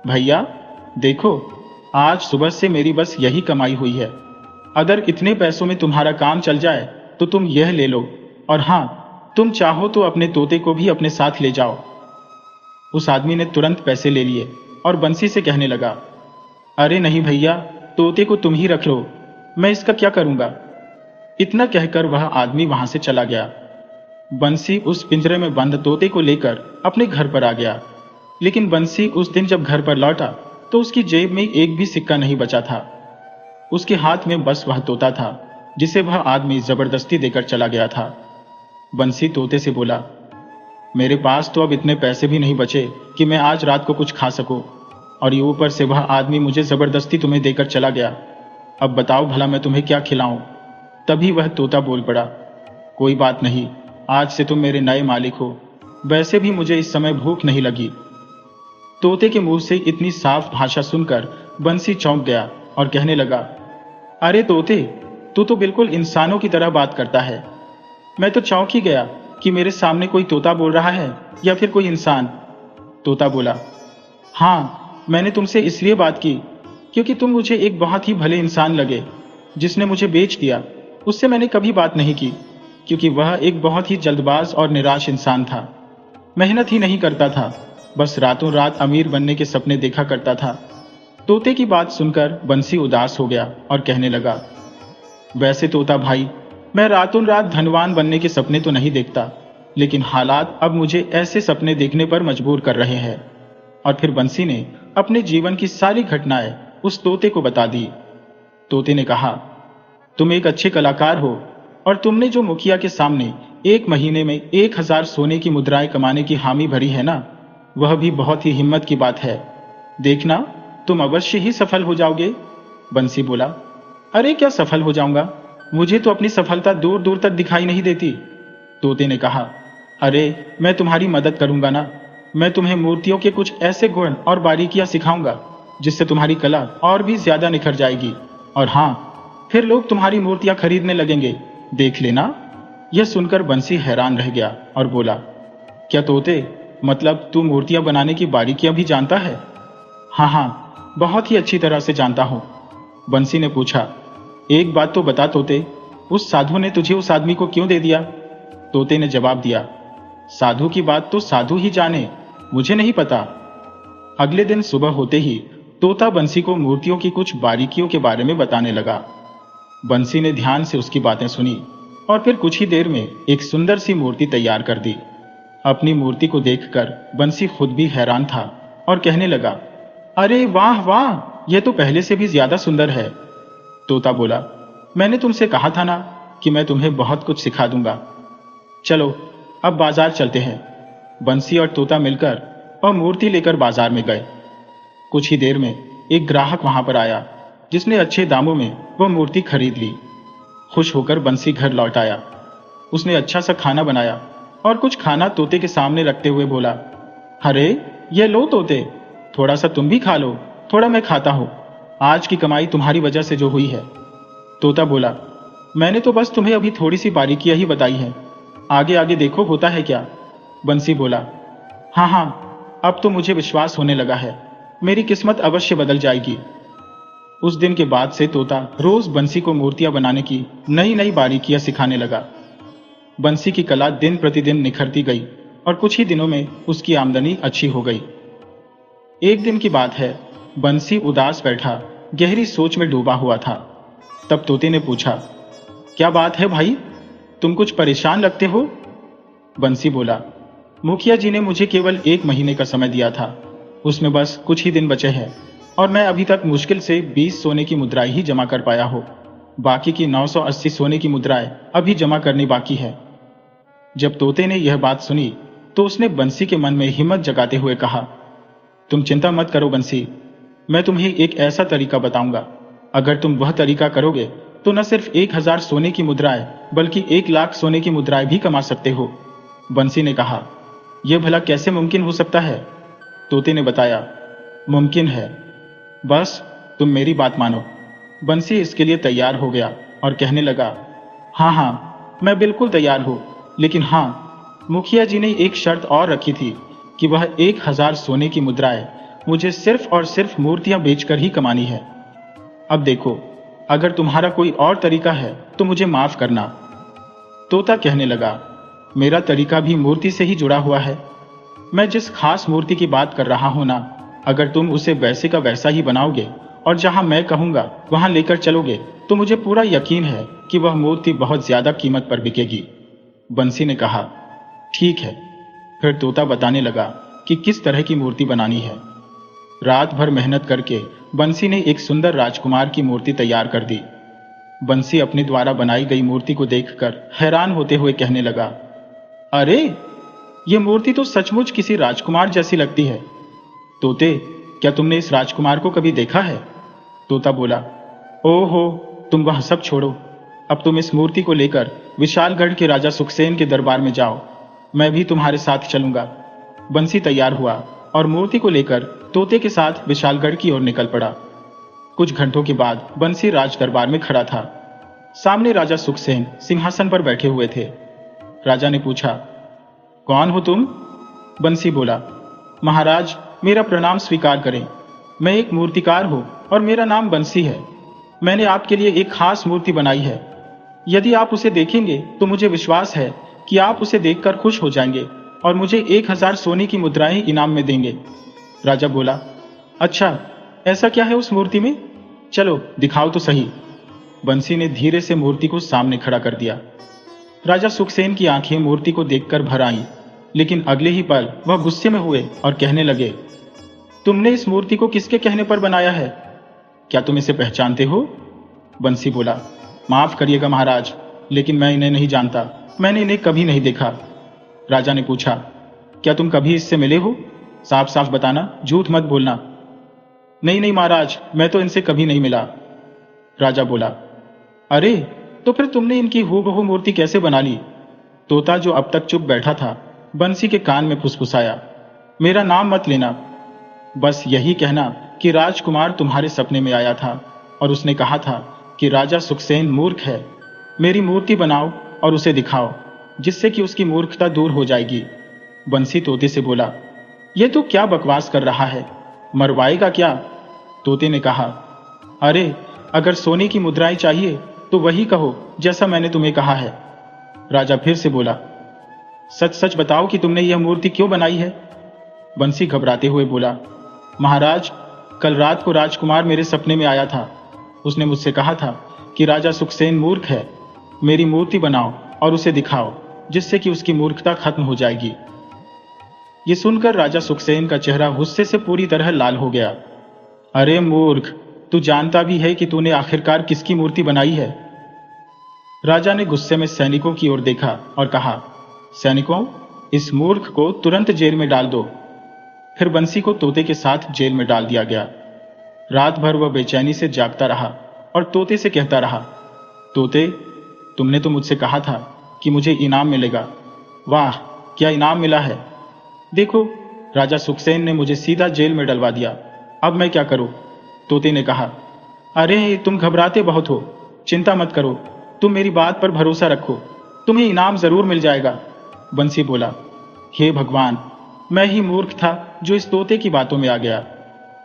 भैया देखो, आज सुबह से मेरी बस यही कमाई हुई है। अगर इतने पैसों में तुम्हारा काम चल जाए तो तुम यह ले लो, और हाँ, तुम चाहो तो अपने तोते को भी अपने साथ ले जाओ। उस आदमी ने तुरंत पैसे ले लिए और बंसी से कहने लगा, अरे नहीं भैया, तोते को तुम ही रख लो, मैं इसका क्या करूंगा। इतना कहकर वह आदमी वहां से चला गया। बंसी उस पिंजरे में बंद तोते को लेकर अपने घर पर आ गया, लेकिन बंसी उस दिन जब घर पर लौटा तो उसकी जेब में एक भी सिक्का नहीं बचा था। उसके हाथ में बस वह तोता था जिसे वह आदमी जबरदस्ती देकर चला गया था। बंसी तोते से बोला, मेरे पास तो अब इतने पैसे भी नहीं बचे कि मैं आज रात को कुछ खा सकूं, और ये ऊपर से वह आदमी मुझे जबरदस्ती तुम्हें देकर चला गया। अब बताओ भला मैं तुम्हें क्या खिलाऊं। तभी वह तोता बोल पड़ा, कोई बात नहीं, आज से तुम मेरे नए मालिक हो। वैसे भी मुझे इस समय भूख नहीं लगी। तोते के मुंह से इतनी साफ भाषा सुनकर बंसी चौंक गया और कहने लगा, अरे तोते, तू तो बिल्कुल इंसानों की तरह बात करता है। मैं तो चौंक ही गया कि मेरे सामने कोई तोता बोल रहा है या फिर कोई इंसान। तोता बोला, हाँ, मैंने तुमसे इसलिए बात की क्योंकि तुम मुझे एक बहुत ही भले इंसान लगे। जिसने मुझे बेच दिया उससे मैंने कभी बात नहीं की, क्योंकि वह एक बहुत ही जल्दबाज और निराश इंसान था। मेहनत ही नहीं करता था, बस रातों रात अमीर बनने के सपने देखा करता था। तोते की बात सुनकर बंसी उदास हो गया और कहने लगा, वैसे तोता भाई, मैं रातों रात धनवान बनने के सपने तो नहीं देखता, लेकिन हालात अब मुझे ऐसे सपने देखने पर मजबूर कर रहे हैं। और फिर बंसी ने अपने जीवन की सारी घटनाएं उस तोते को बता दी। तोते ने कहा, तुम एक अच्छे कलाकार हो और तुमने जो मुखिया के सामने 1 महीने में 1000 सोने की मुद्राएं कमाने की हामी भरी है ना, वह भी बहुत ही हिम्मत की बात है। देखना, तुम अवश्य ही सफल हो जाओगे। बंसी बोला, अरे क्या सफल हो जाऊंगा, मुझे तो अपनी सफलता दूर दूर तक दिखाई नहीं देती। तोते ने कहा, अरे मैं तुम्हारी मदद करूंगा ना। मैं तुम्हें मूर्तियों के कुछ ऐसे गुण और बारीकियां सिखाऊंगा जिससे तुम्हारी कला और भी ज्यादा निखर जाएगी। और हाँ, फिर लोग तुम्हारी मूर्तियां खरीदने लगेंगे, देख लेना। यह सुनकर बंसी हैरान रह गया और बोला, क्या तोते, मतलब तू मूर्तियां बनाने की बारीकियां भी जानता है? हाँ हाँ, बहुत ही अच्छी तरह से जानता हूं। बंसी ने पूछा, एक बात तो बता तोते, उस साधु ने तुझे उस आदमी को क्यों दे दिया? तोते ने जवाब दिया, साधु की बात तो साधु ही जाने, मुझे नहीं पता। अगले दिन सुबह होते ही तोता बंसी को मूर्तियों की कुछ बारीकियों के बारे में बताने लगा। बंसी ने ध्यान से उसकी बातें सुनी और फिर कुछ ही देर में एक सुंदर सी मूर्ति तैयार कर दी। अपनी मूर्ति को देखकर बंसी खुद भी हैरान था और कहने लगा, अरे वाह वाह, यह तो पहले से भी ज्यादा सुंदर है। तोता बोला, मैंने तुमसे कहा था ना कि मैं तुम्हें बहुत कुछ सिखा दूंगा। चलो अब बाजार चलते हैं। बंसी और तोता मिलकर और मूर्ति लेकर बाजार में गए। कुछ ही देर में एक ग्राहक वहां पर आया जिसने अच्छे दामों में वह मूर्ति खरीद ली। खुश होकर बंसी घर लौट आया। उसने अच्छा सा खाना बनाया और कुछ खाना तोते के सामने रखते हुए बोला, अरे ये लो तोते, थोड़ा सा तुम भी खा लो, थोड़ा मैं खाता हूं। आज की कमाई तुम्हारी वजह से जो हुई है। तोता बोला, मैंने तो बस तुम्हें अभी थोड़ी सी बारीकियां ही बताई हैं, आगे आगे देखो होता है क्या। बंसी बोला, हाँ हाँ, अब तो मुझे विश्वास होने लगा है, मेरी किस्मत अवश्य बदल जाएगी। उस दिन के बाद से तोता रोज बंसी को मूर्तियां बनाने की नई नई बारीकियां सिखाने लगा। बंसी की कला दिन प्रतिदिन निखरती गई और कुछ ही दिनों में उसकी आमदनी अच्छी हो गई। एक दिन की बात है, बंसी उदास बैठा गहरी सोच में डूबा हुआ था। तब तोते ने पूछा, क्या बात है भाई, तुम कुछ परेशान लगते हो? बंसी बोला, मुखिया जी ने मुझे केवल 1 महीने का समय दिया था, उसमें बस कुछ ही दिन बचे हैं और मैं अभी तक मुश्किल से 20 सोने की मुद्राएं ही जमा कर पाया हो। बाकी की 980 सोने की मुद्राएं अभी जमा करनी बाकी है। जब तोते ने यह बात सुनी तो उसने बंसी के मन में हिम्मत जगाते हुए कहा, तुम चिंता मत करो बंसी, मैं तुम्हें एक ऐसा तरीका बताऊंगा। अगर तुम वह तरीका करोगे तो न सिर्फ 1000 सोने की मुद्राएं बल्कि 1 लाख सोने की मुद्राएं भी कमा सकते हो। बंसी ने कहा, यह भला कैसे मुमकिन हो सकता है? तोते ने बताया, मुमकिन है, बस तुम मेरी बात मानो। बंसी इसके लिए तैयार हो गया और कहने लगा, हाँ हाँ, मैं बिल्कुल तैयार हूं, लेकिन हाँ, मुखिया जी ने एक शर्त और रखी थी कि वह 1000 सोने की मुद्राएं मुझे सिर्फ और सिर्फ मूर्तियां बेचकर ही कमानी है। अब देखो, अगर तुम्हारा कोई और तरीका है तो मुझे माफ करना। तोता कहने लगा, मेरा तरीका भी मूर्ति से ही जुड़ा हुआ है। मैं जिस खास मूर्ति की बात कर रहा हूं ना, अगर तुम उसे वैसे का वैसा ही बनाओगे और जहां मैं कहूंगा वहां लेकर चलोगे तो मुझे पूरा यकीन है कि वह मूर्ति बहुत ज्यादा कीमत पर बिकेगी। बंसी ने कहा, ठीक है। फिर तोता बताने लगा कि किस तरह की मूर्ति बनानी है। रात भर मेहनत करके बंसी ने एक सुंदर राजकुमार की मूर्ति तैयार कर दी। बंसी अपने द्वारा बनाई गई मूर्ति को देखकर हैरान होते हुए कहने लगा, अरे यह मूर्ति तो सचमुच किसी राजकुमार जैसी लगती है। तोते, क्या तुमने इस राजकुमार को कभी देखा है? तोता बोला, ओहो, तुम वह सब छोड़ो, अब तुम इस मूर्ति को लेकर विशालगढ़ के राजा सुखसेन के दरबार में जाओ, मैं भी तुम्हारे साथ चलूंगा। बंसी तैयार हुआ और मूर्ति को लेकर तोते के साथ विशालगढ़ की ओर निकल पड़ा। कुछ घंटों के बाद बंसी राज दरबार में खड़ा था। सामने राजा सुखसेन सिंहासन पर बैठे हुए थे। राजा ने पूछा, कौन हो तुम? बंसी बोला, महाराज, मेरा प्रणाम स्वीकार करें। मैं एक मूर्तिकार हूं और मेरा नाम बंसी है। मैंने आपके लिए एक खास मूर्ति बनाई है। यदि आप उसे देखेंगे तो मुझे विश्वास है कि आप उसे देखकर खुश हो जाएंगे और मुझे 1000 सोने की मुद्राएं इनाम में देंगे। राजा बोला, अच्छा, ऐसा क्या है उस मूर्ति में? चलो दिखाओ तो सही। बंसी ने धीरे से मूर्ति को सामने खड़ा कर दिया। राजा सुखसेन की आंखें मूर्ति को देखकर भर आईं, लेकिन अगले ही पल वह गुस्से में हुए और कहने लगे, तुमने इस मूर्ति को किसके कहने पर बनाया है? क्या तुम इसे पहचानते हो? बंसी बोला, माफ करिएगा महाराज, लेकिन मैं इन्हें नहीं जानता। मैंने इन्हें कभी नहीं देखा। राजा ने पूछा, क्या तुम कभी इससे मिले हो? साफ साफ बताना, झूठ मत बोलना। नहीं नहीं महाराज, मैं तो इनसे कभी नहीं मिला। राजा बोला, अरे, तो फिर तुमने इनकी हूबहू मूर्ति कैसे बना ली? तोता, जो अब तक चुप बैठा था, बंसी के कान में फुसफुसाया, मेरा नाम मत लेना। बस यही कहना कि राजकुमार तुम्हारे सपने में आया था और उसने कहा था कि राजा सुखसेन मूर्ख है। मेरी मूर्ति बनाओ और उसे दिखाओ, जिससे कि उसकी मूर्खता दूर हो जाएगी। बंसी तोते से बोला, यह तो क्या बकवास कर रहा है, मरवाएगा क्या? तोते ने कहा, अरे, अगर सोने की मुद्राएं चाहिए तो वही कहो जैसा मैंने तुम्हें कहा है। राजा फिर से बोला, सच सच बताओ कि तुमने यह मूर्ति क्यों बनाई है? बंसी घबराते हुए बोला, महाराज, कल रात को राजकुमार मेरे सपने में आया था। उसने मुझसे कहा था कि राजा सुखसेन मूर्ख है। मेरी मूर्ति बनाओ और उसे दिखाओ, जिससे कि उसकी मूर्खता खत्म हो जाएगी। ये सुनकर राजा सुखसेन का चेहरा गुस्से से पूरी तरह लाल हो गया। अरे मूर्ख, तू जानता भी है कि तूने आखिरकार किसकी मूर्ति बनाई है? राजा ने गुस्से में सैनिकों की ओर देखा और कहा, सैनिकों, इस मूर्ख को तुरंत जेल में डाल दो। फिर बंसी को तोते के साथ जेल में डाल दिया गया। रात भर वह बेचैनी से जागता रहा और तोते से कहता रहा, तोते, तुमने तो मुझसे कहा था कि मुझे इनाम मिलेगा। वाह, क्या इनाम मिला है! देखो, राजा सुखसेन ने मुझे सीधा जेल में डलवा दिया। अब मैं क्या करूं? तोते ने कहा, अरे, तुम घबराते बहुत हो। चिंता मत करो, तुम मेरी बात पर भरोसा रखो, तुम्हें इनाम जरूर मिल जाएगा। बंसी बोला, हे भगवान, मैं ही मूर्ख था जो इस तोते की बातों में आ गया।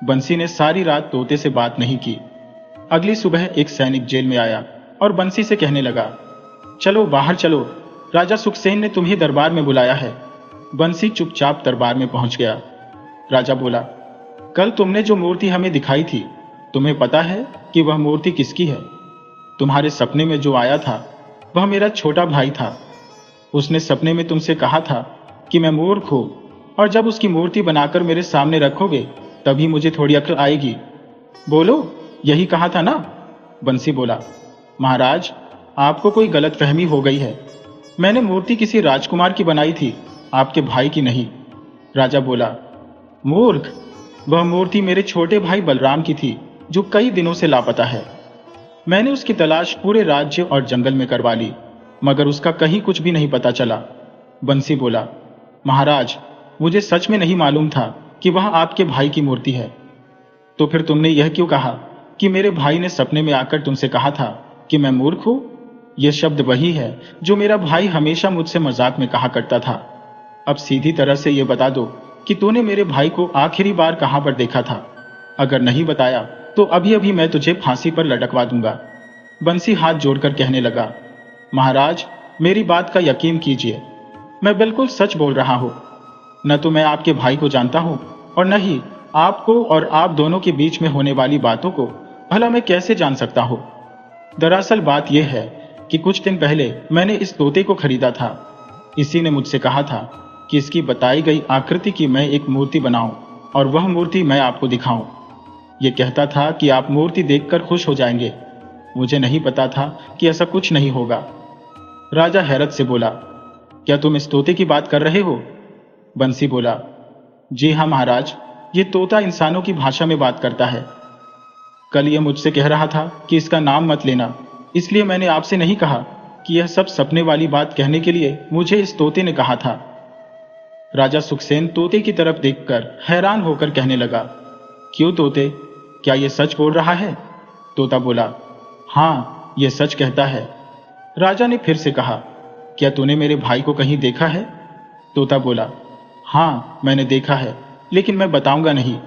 बंसी ने सारी रात तोते से बात नहीं की। अगली सुबह एक सैनिक जेल में आया और बंसी से कहने लगा, चलो बाहर चलो, राजा सुखसेन ने तुम्हें दरबार में बुलाया है। बंसी चुपचाप दरबार में पहुंच गया। राजा बोला, कल तुमने जो मूर्ति हमें दिखाई थी, तुम्हें पता है कि वह मूर्ति किसकी है? तुम्हारे सपने में जो आया था वह मेरा छोटा भाई था। उसने सपने में तुमसे कहा था कि मैं मूर्ख हूं और जब उसकी मूर्ति बनाकर मेरे सामने रखोगे तभी मुझे थोड़ी अक्ल आएगी। बोलो, यही कहा था ना? बंसी बोला, महाराज, आपको कोई गलतफहमी हो गई है। मैंने मूर्ति किसी राजकुमार की बनाई थी, आपके भाई की नहीं। राजा बोला, मूर्ख, वह मूर्ति मेरे छोटे भाई बलराम की थी, जो कई दिनों से लापता है। मैंने उसकी तलाश पूरे राज्य और जंगल में करवा ली, मगर उसका कहीं कुछ भी नहीं पता चला। बंसी बोला, महाराज, मुझे सच में नहीं मालूम था कि वह आपके भाई की मूर्ति है। तो फिर तुमने यह क्यों कहा कि मेरे भाई ने सपने में आकर तुमसे कहा था कि मैं मूर्ख हूं? यह शब्द वही है जो मेरा भाई हमेशा मुझसे मजाक में कहा करता था। अब सीधी तरह से यह बता दो कि तूने मेरे भाई को आखिरी बार कहां पर देखा था। अगर नहीं बताया तो अभी अभी मैं तुझे फांसी पर लटकवा दूंगा। बंसी हाथ जोड़कर कहने लगा, महाराज, मेरी बात का यकीन कीजिए, मैं बिल्कुल सच बोल रहा हूं। न तो मैं आपके भाई को जानता हूं और न ही आपको और आप दोनों के बीच में होने वाली बातों को भला मैं कैसे जान सकता हूं। दरअसल बात यह है कि कुछ दिन पहले मैंने इस तोते को खरीदा था। इसी ने मुझसे कहा था कि इसकी बताई गई आकृति की मैं एक मूर्ति बनाऊं और वह मूर्ति मैं आपको दिखाऊं। यह कहता था कि आप मूर्ति देखकर खुश हो जाएंगे। मुझे नहीं पता था कि ऐसा कुछ नहीं होगा। राजा हैरत से बोला, क्या तुम इस तोते की बात कर रहे हो? बंसी बोला, जी हाँ महाराज, ये तोता इंसानों की भाषा में बात करता है। कल यह मुझसे कह रहा था कि इसका नाम मत लेना, इसलिए मैंने आपसे नहीं कहा कि यह सब सपने वाली बात कहने के लिए मुझे इस तोते ने कहा था। राजा सुखसेन तोते की तरफ देखकर हैरान होकर कहने लगा, क्यों तोते, क्या ये सच बोल रहा है? तोता बोला, हाँ, ये सच कहता है। राजा ने फिर से कहा, क्या तूने मेरे भाई को कहीं देखा है? तोता बोला, हाँ, मैंने देखा है, लेकिन मैं बताऊंगा नहीं।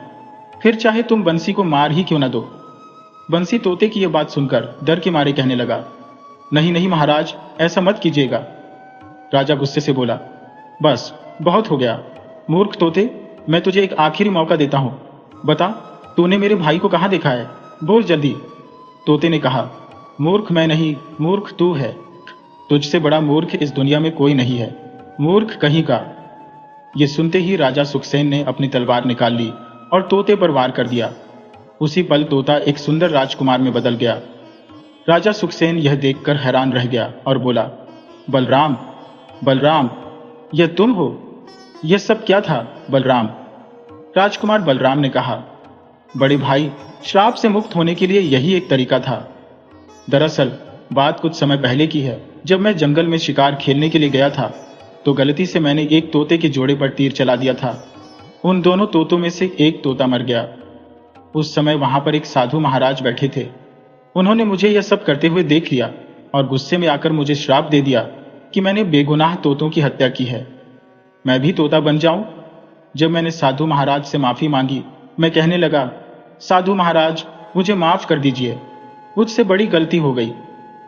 फिर चाहे तुम बंसी को मार ही क्यों न दो। बंसी तोते की यह बात सुनकर डर के मारे कहने लगा, नहीं नहीं महाराज, ऐसा मत कीजिएगा। राजा गुस्से से बोला, बस बहुत हो गया। मूर्ख तोते, मैं तुझे एक आखिरी मौका देता हूं, बता, तूने मेरे भाई को कहां देखा है? बोल जल्दी। तोते ने कहा, मूर्ख मैं नहीं, मूर्ख तू है। तुझसे बड़ा मूर्ख इस दुनिया में कोई नहीं है, मूर्ख कहीं का। ये सुनते ही राजा सुखसेन ने अपनी तलवार निकाल ली और तोते पर वार कर दिया। उसी पल तोता एक सुंदर राजकुमार में बदल गया। राजा सुखसेन यह देखकर हैरान रह गया और बोला, बलराम, बलराम, यह तुम हो? यह सब क्या था बलराम? राजकुमार बलराम ने कहा, बड़े भाई, श्राप से मुक्त होने के लिए यही एक तरीका था। दरअसल बात कुछ समय पहले की है। जब मैं जंगल में शिकार खेलने के लिए गया था तो गलती से मैंने एक तोते के जोड़े पर तीर चला दिया था। उन दोनों तोतों में से एक तोता मर गया। उस समय वहां पर एक साधु महाराज बैठे थे। उन्होंने मुझे यह सब करते हुए देख लिया और गुस्से में आकर मुझे श्राप दे दिया कि मैंने बेगुनाह तोतों की हत्या की है। मैं भी तोता बन जाऊं? जब मैंने साधु महाराज से माफी मांगी, मैं कहने लगा, साधु महाराज, मुझे माफ कर दीजिए, मुझसे बड़ी गलती हो गई।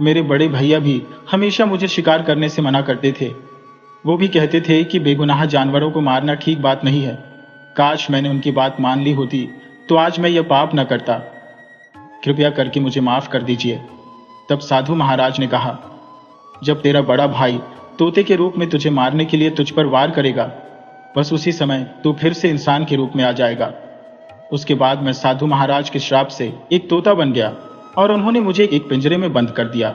मेरे बड़े भैया भी हमेशा मुझे शिकार करने से मना करते थे। वो भी कहते थे कि बेगुनाह जानवरों को मारना ठीक बात नहीं है। काश मैंने उनकी बात मान ली होती तो आज मैं यह पाप न करता। कृपया करके मुझे माफ कर दीजिए। तब साधु महाराज ने कहा, जब तेरा बड़ा भाई तोते के रूप में तुझे मारने के लिए तुझ पर वार करेगा, बस उसी समय तू फिर से इंसान के रूप में आ जाएगा। उसके बाद मैं साधु महाराज के श्राप से एक तोता बन गया और उन्होंने मुझे एक पिंजरे में बंद कर दिया।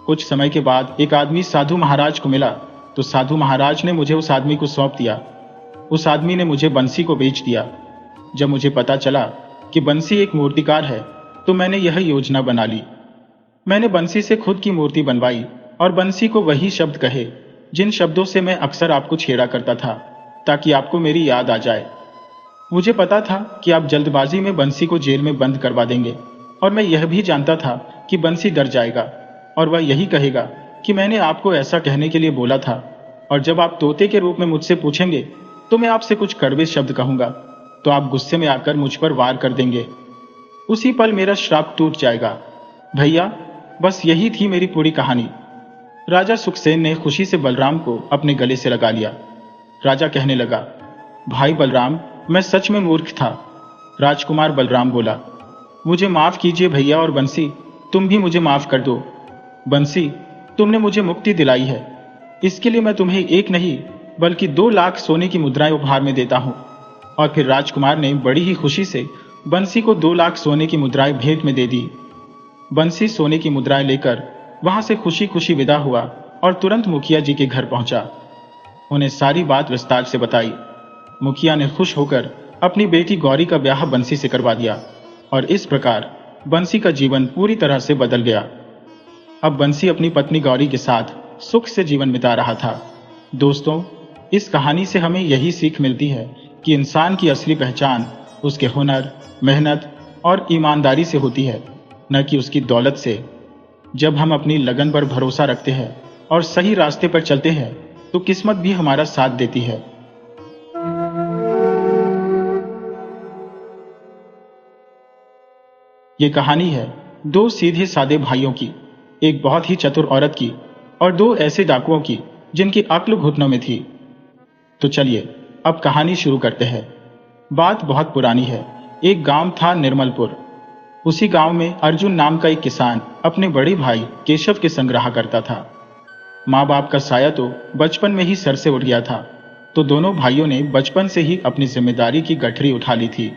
कुछ समय के बाद एक आदमी साधु महाराज को मिला तो साधु महाराज ने मुझे उस आदमी को सौंप दिया। उस आदमी ने मुझे बंसी को बेच दिया। जब मुझे पता चला कि बंसी एक मूर्तिकार है तो मैंने यह योजना बना ली। मैंने बंसी से खुद की मूर्ति बनवाई और बंसी को वही शब्द कहे जिन शब्दों से मैं अक्सर आपको छेड़ा करता था, ताकि आपको मेरी याद आ जाए। मुझे पता था कि आप जल्दबाजी में बंसी को जेल में बंद करवा देंगे और मैं यह भी जानता था कि बंसी डर जाएगा और वह यही कहेगा कि मैंने आपको ऐसा कहने के लिए बोला था। और जब आप तोते के रूप में मुझसे पूछेंगे तो मैं आपसे कुछ कड़वे शब्द कहूंगा तो आप गुस्से में आकर मुझ पर वार कर देंगे। उसी पल मेरा श्राप टूट जाएगा। भैया, बस यही थी मेरी पूरी कहानी। राजा सुखसेन ने खुशी से बलराम को अपने गले से लगा लिया। राजा कहने लगा, भाई बलराम, मैं सच में मूर्ख था। राजकुमार बलराम बोला, मुझे माफ कीजिए भैया, और बंसी, तुम भी मुझे माफ कर दो। बंसी, तुमने मुझे मुक्ति दिलाई है, इसके लिए मैं तुम्हें एक नहीं बल्कि 2 लाख सोने की मुद्राएं उपहार में देता हूं। और फिर राजकुमार ने बड़ी ही खुशी से बंसी को 2 लाख सोने की मुद्राएं भेंट में दे दी। बंसी सोने की मुद्राएं लेकर वहां से खुशी खुशी विदा हुआ और तुरंत मुखिया जी के घर पहुंचा। उन्हें सारी बात विस्तार से बताई। मुखिया ने खुश होकर अपनी बेटी गौरी का ब्याह बंसी से करवा दिया और इस प्रकार बंसी का जीवन पूरी तरह से बदल गया। अब बंसी अपनी पत्नी गौरी के साथ सुख से जीवन बिता रहा था। दोस्तों, इस कहानी से हमें यही सीख मिलती है कि इंसान की असली पहचान उसके हुनर, मेहनत और ईमानदारी से होती है, न कि उसकी दौलत से। जब हम अपनी लगन पर भरोसा रखते हैं और सही रास्ते पर चलते हैं तो किस्मत भी हमारा साथ देती है। ये कहानी है 2 सीधे सादे भाइयों की, एक बहुत ही चतुर औरत की और 2 ऐसे डाकुओं की जिनकी अक्ल घुटनों में थी। तो चलिए अब कहानी शुरू करते हैं। बात बहुत पुरानी है। एक गांव था निर्मलपुर। उसी गांव में अर्जुन नाम का एक किसान अपने बड़े भाई केशव के संग रहा करता था। माँ बाप का साया तो बचपन में ही सर से उठ गया था, तो दोनों भाइयों ने बचपन से ही अपनी जिम्मेदारी की गठरी उठा ली थी।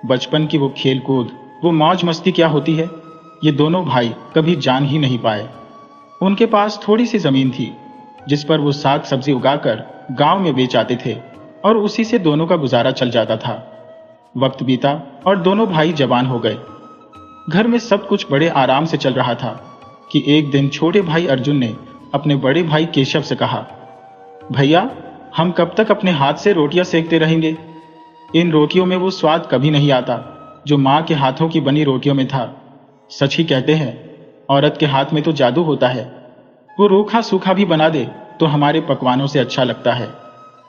बचपन की वो खेल कूद, वो मौज मस्ती क्या होती है, ये दोनों भाई कभी जान ही नहीं पाए। उनके पास थोड़ी सी जमीन थी जिस पर वो साग सब्जी उगाकर गांव में बेच आते थे और उसी से दोनों का गुजारा चल जाता था। वक्त बीता और दोनों भाई जवान हो गए। घर में सब कुछ बड़े आराम से चल रहा था कि एक दिन छोटे भाई अर्जुन ने अपने बड़े भाई केशव से कहा, भैया, हम कब तक अपने हाथ से रोटियां सेकते रहेंगे? इन रोटियों में वो स्वाद कभी नहीं आता जो माँ के हाथों की बनी रोटियों में था। सच ही कहते हैं, औरत के हाथ में तो जादू होता है। वो रूखा सूखा भी बना दे तो हमारे पकवानों से अच्छा लगता है।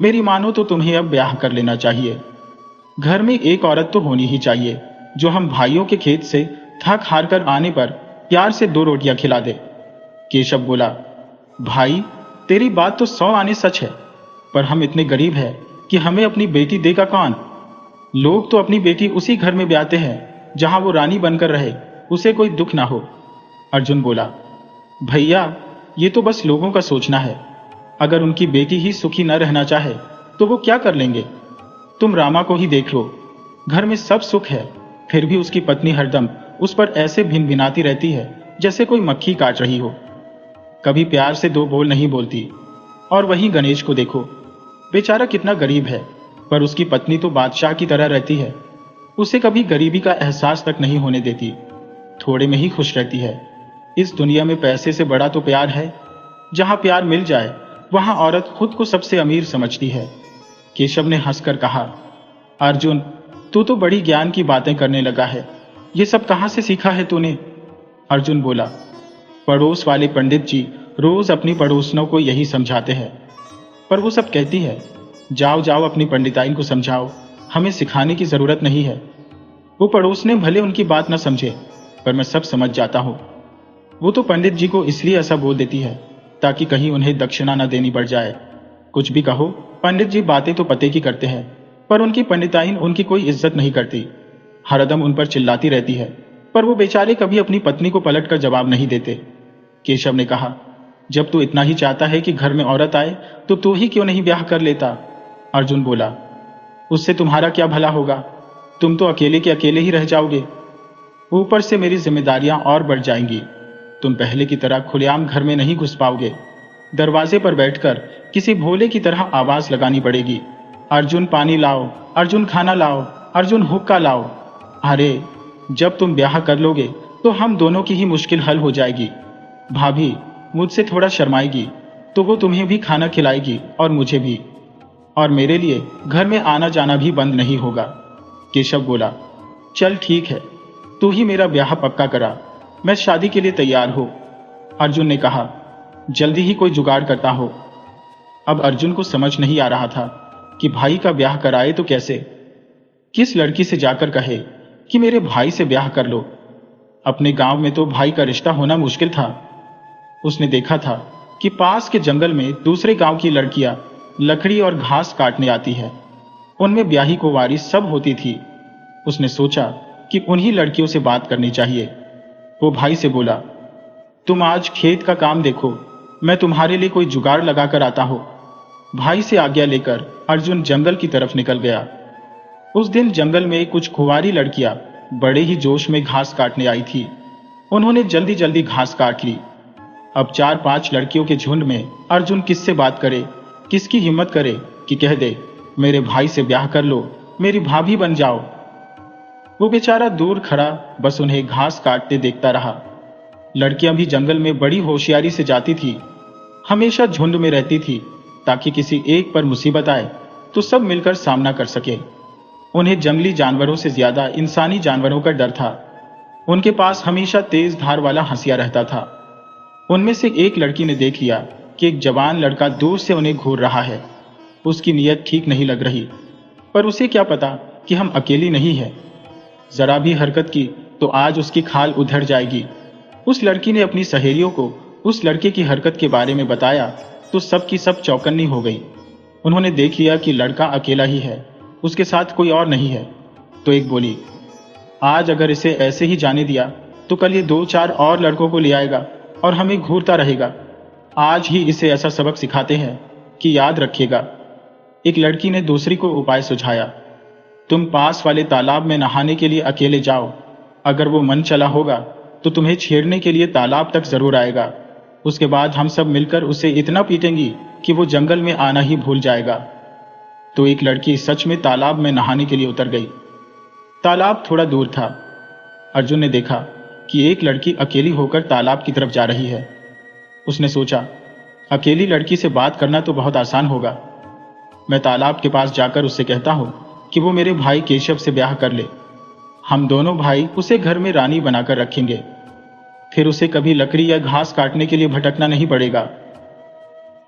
मेरी मानो तो तुम्हें अब ब्याह कर लेना चाहिए। घर में एक औरत तो होनी ही चाहिए जो हम भाइयों के खेत से थक हार कर आने पर प्यार से 2 रोटियां खिला दे। केशव बोला, भाई तेरी बात तो 100 आने सच है, पर हम इतने गरीब हैं कि हमें अपनी बेटी देगा कौन? लोग तो अपनी बेटी उसी घर में ब्याहते हैं जहां वो रानी बनकर रहे, उसे कोई दुख ना हो। अर्जुन बोला, भैया ये तो बस लोगों का सोचना है। अगर उनकी बेटी ही सुखी न रहना चाहे तो वो क्या कर लेंगे? तुम रामा को ही देख लो, घर में सब सुख है, फिर भी उसकी पत्नी हरदम उस पर ऐसे भिनभिनाती रहती है जैसे कोई मक्खी काट रही हो। कभी प्यार से 2 बोल नहीं बोलती। और वहीं गणेश को देखो, बेचारा कितना गरीब है, पर उसकी पत्नी तो बादशाह की तरह रहती है। उसे कभी गरीबी का एहसास तक नहीं होने देती, थोड़े में ही खुश रहती है। इस दुनिया में पैसे से बड़ा तो प्यार है। जहां प्यार मिल जाए वहां औरत खुद को सबसे अमीर समझती है। केशव ने हंसकर कहा, अर्जुन तू तो बड़ी ज्ञान की बातें करने लगा है, ये सब कहां से सीखा है तूने? अर्जुन बोला, पड़ोस वाले पंडित जी रोज अपनी पड़ोसनों को यही समझाते हैं, पर वो सब कहती है, जाओ जाओ अपनी पंडिताइन को समझाओ, हमें सिखाने की जरूरत नहीं है। वो पड़ोस ने भले उनकी बात न समझे, पर मैं सब समझ जाता हूं। वो तो पंडित जी को इसलिए ऐसा बोल देती है ताकि कहीं उन्हें दक्षिणा न देनी पड़ जाए। कुछ भी कहो, पंडित जी बातें तो पते की करते हैं, पर उनकी पंडिताइन उनकी कोई इज्जत नहीं करती, हरदम उन पर चिल्लाती रहती है, पर वो बेचारे कभी अपनी पत्नी को पलट कर जवाब नहीं देते। केशव ने कहा, जब तू इतना ही चाहता है कि घर में औरत आए तो तू ही क्यों नहीं ब्याह कर लेता? अर्जुन बोला, उससे तुम्हारा क्या भला होगा? तुम तो अकेले के अकेले ही रह जाओगे, ऊपर से मेरी जिम्मेदारियां और बढ़ जाएंगी। तुम पहले की तरह खुलेआम घर में नहीं घुस पाओगे, दरवाजे पर बैठकर किसी भोले की तरह आवाज लगानी पड़ेगी, अर्जुन पानी लाओ, अर्जुन खाना लाओ, अर्जुन हुक्का लाओ। अरे जब तुम ब्याह कर लोगे तो हम दोनों की ही मुश्किल हल हो जाएगी। भाभी मुझसे थोड़ा शर्माएगी तो वो तुम्हें भी खाना खिलाएगी और मुझे भी, और मेरे लिए घर में आना जाना भी बंद नहीं होगा। केशव बोला, चल ठीक है, तू ही मेरा ब्याह पक्का करा, मैं शादी के लिए तैयार हूं। अर्जुन ने कहा, जल्दी ही कोई जुगाड़ करता हो। अब अर्जुन को समझ नहीं आ रहा था कि भाई का ब्याह कराए तो कैसे, किस लड़की से जाकर कहे कि मेरे भाई से ब्याह कर लो। अपने गांव में तो भाई का रिश्ता होना मुश्किल था। उसने देखा था कि पास के जंगल में दूसरे गांव की लड़कियां लकड़ी और घास काटने आती है, उनमें ब्याही कुंवारी सब होती थी। उसने सोचा कि उन्हीं लड़कियों से बात करनी चाहिए। वो भाई से बोला, तुम आज खेत का काम देखो, मैं तुम्हारे लिए कोई जुगाड़ लगाकर आता हूं। भाई से आज्ञा लेकर अर्जुन जंगल की तरफ निकल गया। उस दिन जंगल में कुछ कुंवारी लड़कियां बड़े ही जोश में घास काटने आई थी। उन्होंने जल्दी जल्दी घास काट ली। अब 4-5 लड़कियों के झुंड में अर्जुन किससे बात करे, किसकी हिम्मत करे कि कह दे, मेरे भाई से ब्याह कर लो, मेरी भाभी बन जाओ। वो बेचारा दूर खड़ा बस उन्हें घास काटते देखता रहा। लड़कियां भी जंगल में बड़ी होशियारी से जाती थी, हमेशा झुंड में रहती थी ताकि किसी एक पर मुसीबत आए तो सब मिलकर सामना कर सके। उन्हें जंगली जानवरों से ज्यादा इंसानी जानवरों का डर था। उनके पास हमेशा तेज धार वाला हंसिया रहता था। उनमें से एक लड़की ने देख लिया कि एक जवान लड़का दूर से उन्हें घूर रहा है। उसकी नीयत ठीक नहीं लग रही, पर उसे क्या पता कि हम अकेली नहीं है। जरा भी हरकत की तो आज उसकी खाल उधर जाएगी। उस लड़की ने अपनी सहेलियों को उस लड़के की हरकत के बारे में बताया तो सब की सब चौकन्नी हो गई। उन्होंने देख लिया कि लड़का अकेला ही है, उसके साथ कोई और नहीं है। तो एक बोली, आज अगर इसे ऐसे ही जाने दिया तो कल ये 2-4 और लड़कों को ले आएगा और हमें घूरता रहेगा। आज ही इसे ऐसा सबक सिखाते हैं कि याद रखिएगा। एक लड़की ने दूसरी को उपाय सुझाया, तुम पास वाले तालाब में नहाने के लिए अकेले जाओ, अगर वो मन चला होगा तो तुम्हें छेड़ने के लिए तालाब तक जरूर आएगा। उसके बाद हम सब मिलकर उसे इतना पीटेंगी कि वो जंगल में आना ही भूल जाएगा। तो एक लड़की सच में तालाब में नहाने के लिए उतर गई। तालाब थोड़ा दूर था। अर्जुन ने देखा कि एक लड़की अकेली होकर तालाब की तरफ जा रही है। उसने सोचा, अकेली लड़की से बात करना तो बहुत आसान होगा, मैं तालाब के पास जाकर उससे कहता हूँ कि वो मेरे भाई केशव से ब्याह कर ले। हम दोनों भाई उसे घर में रानी बनाकर रखेंगे। फिर उसे कभी लकड़ी या घास काटने के लिए भटकना नहीं पड़ेगा।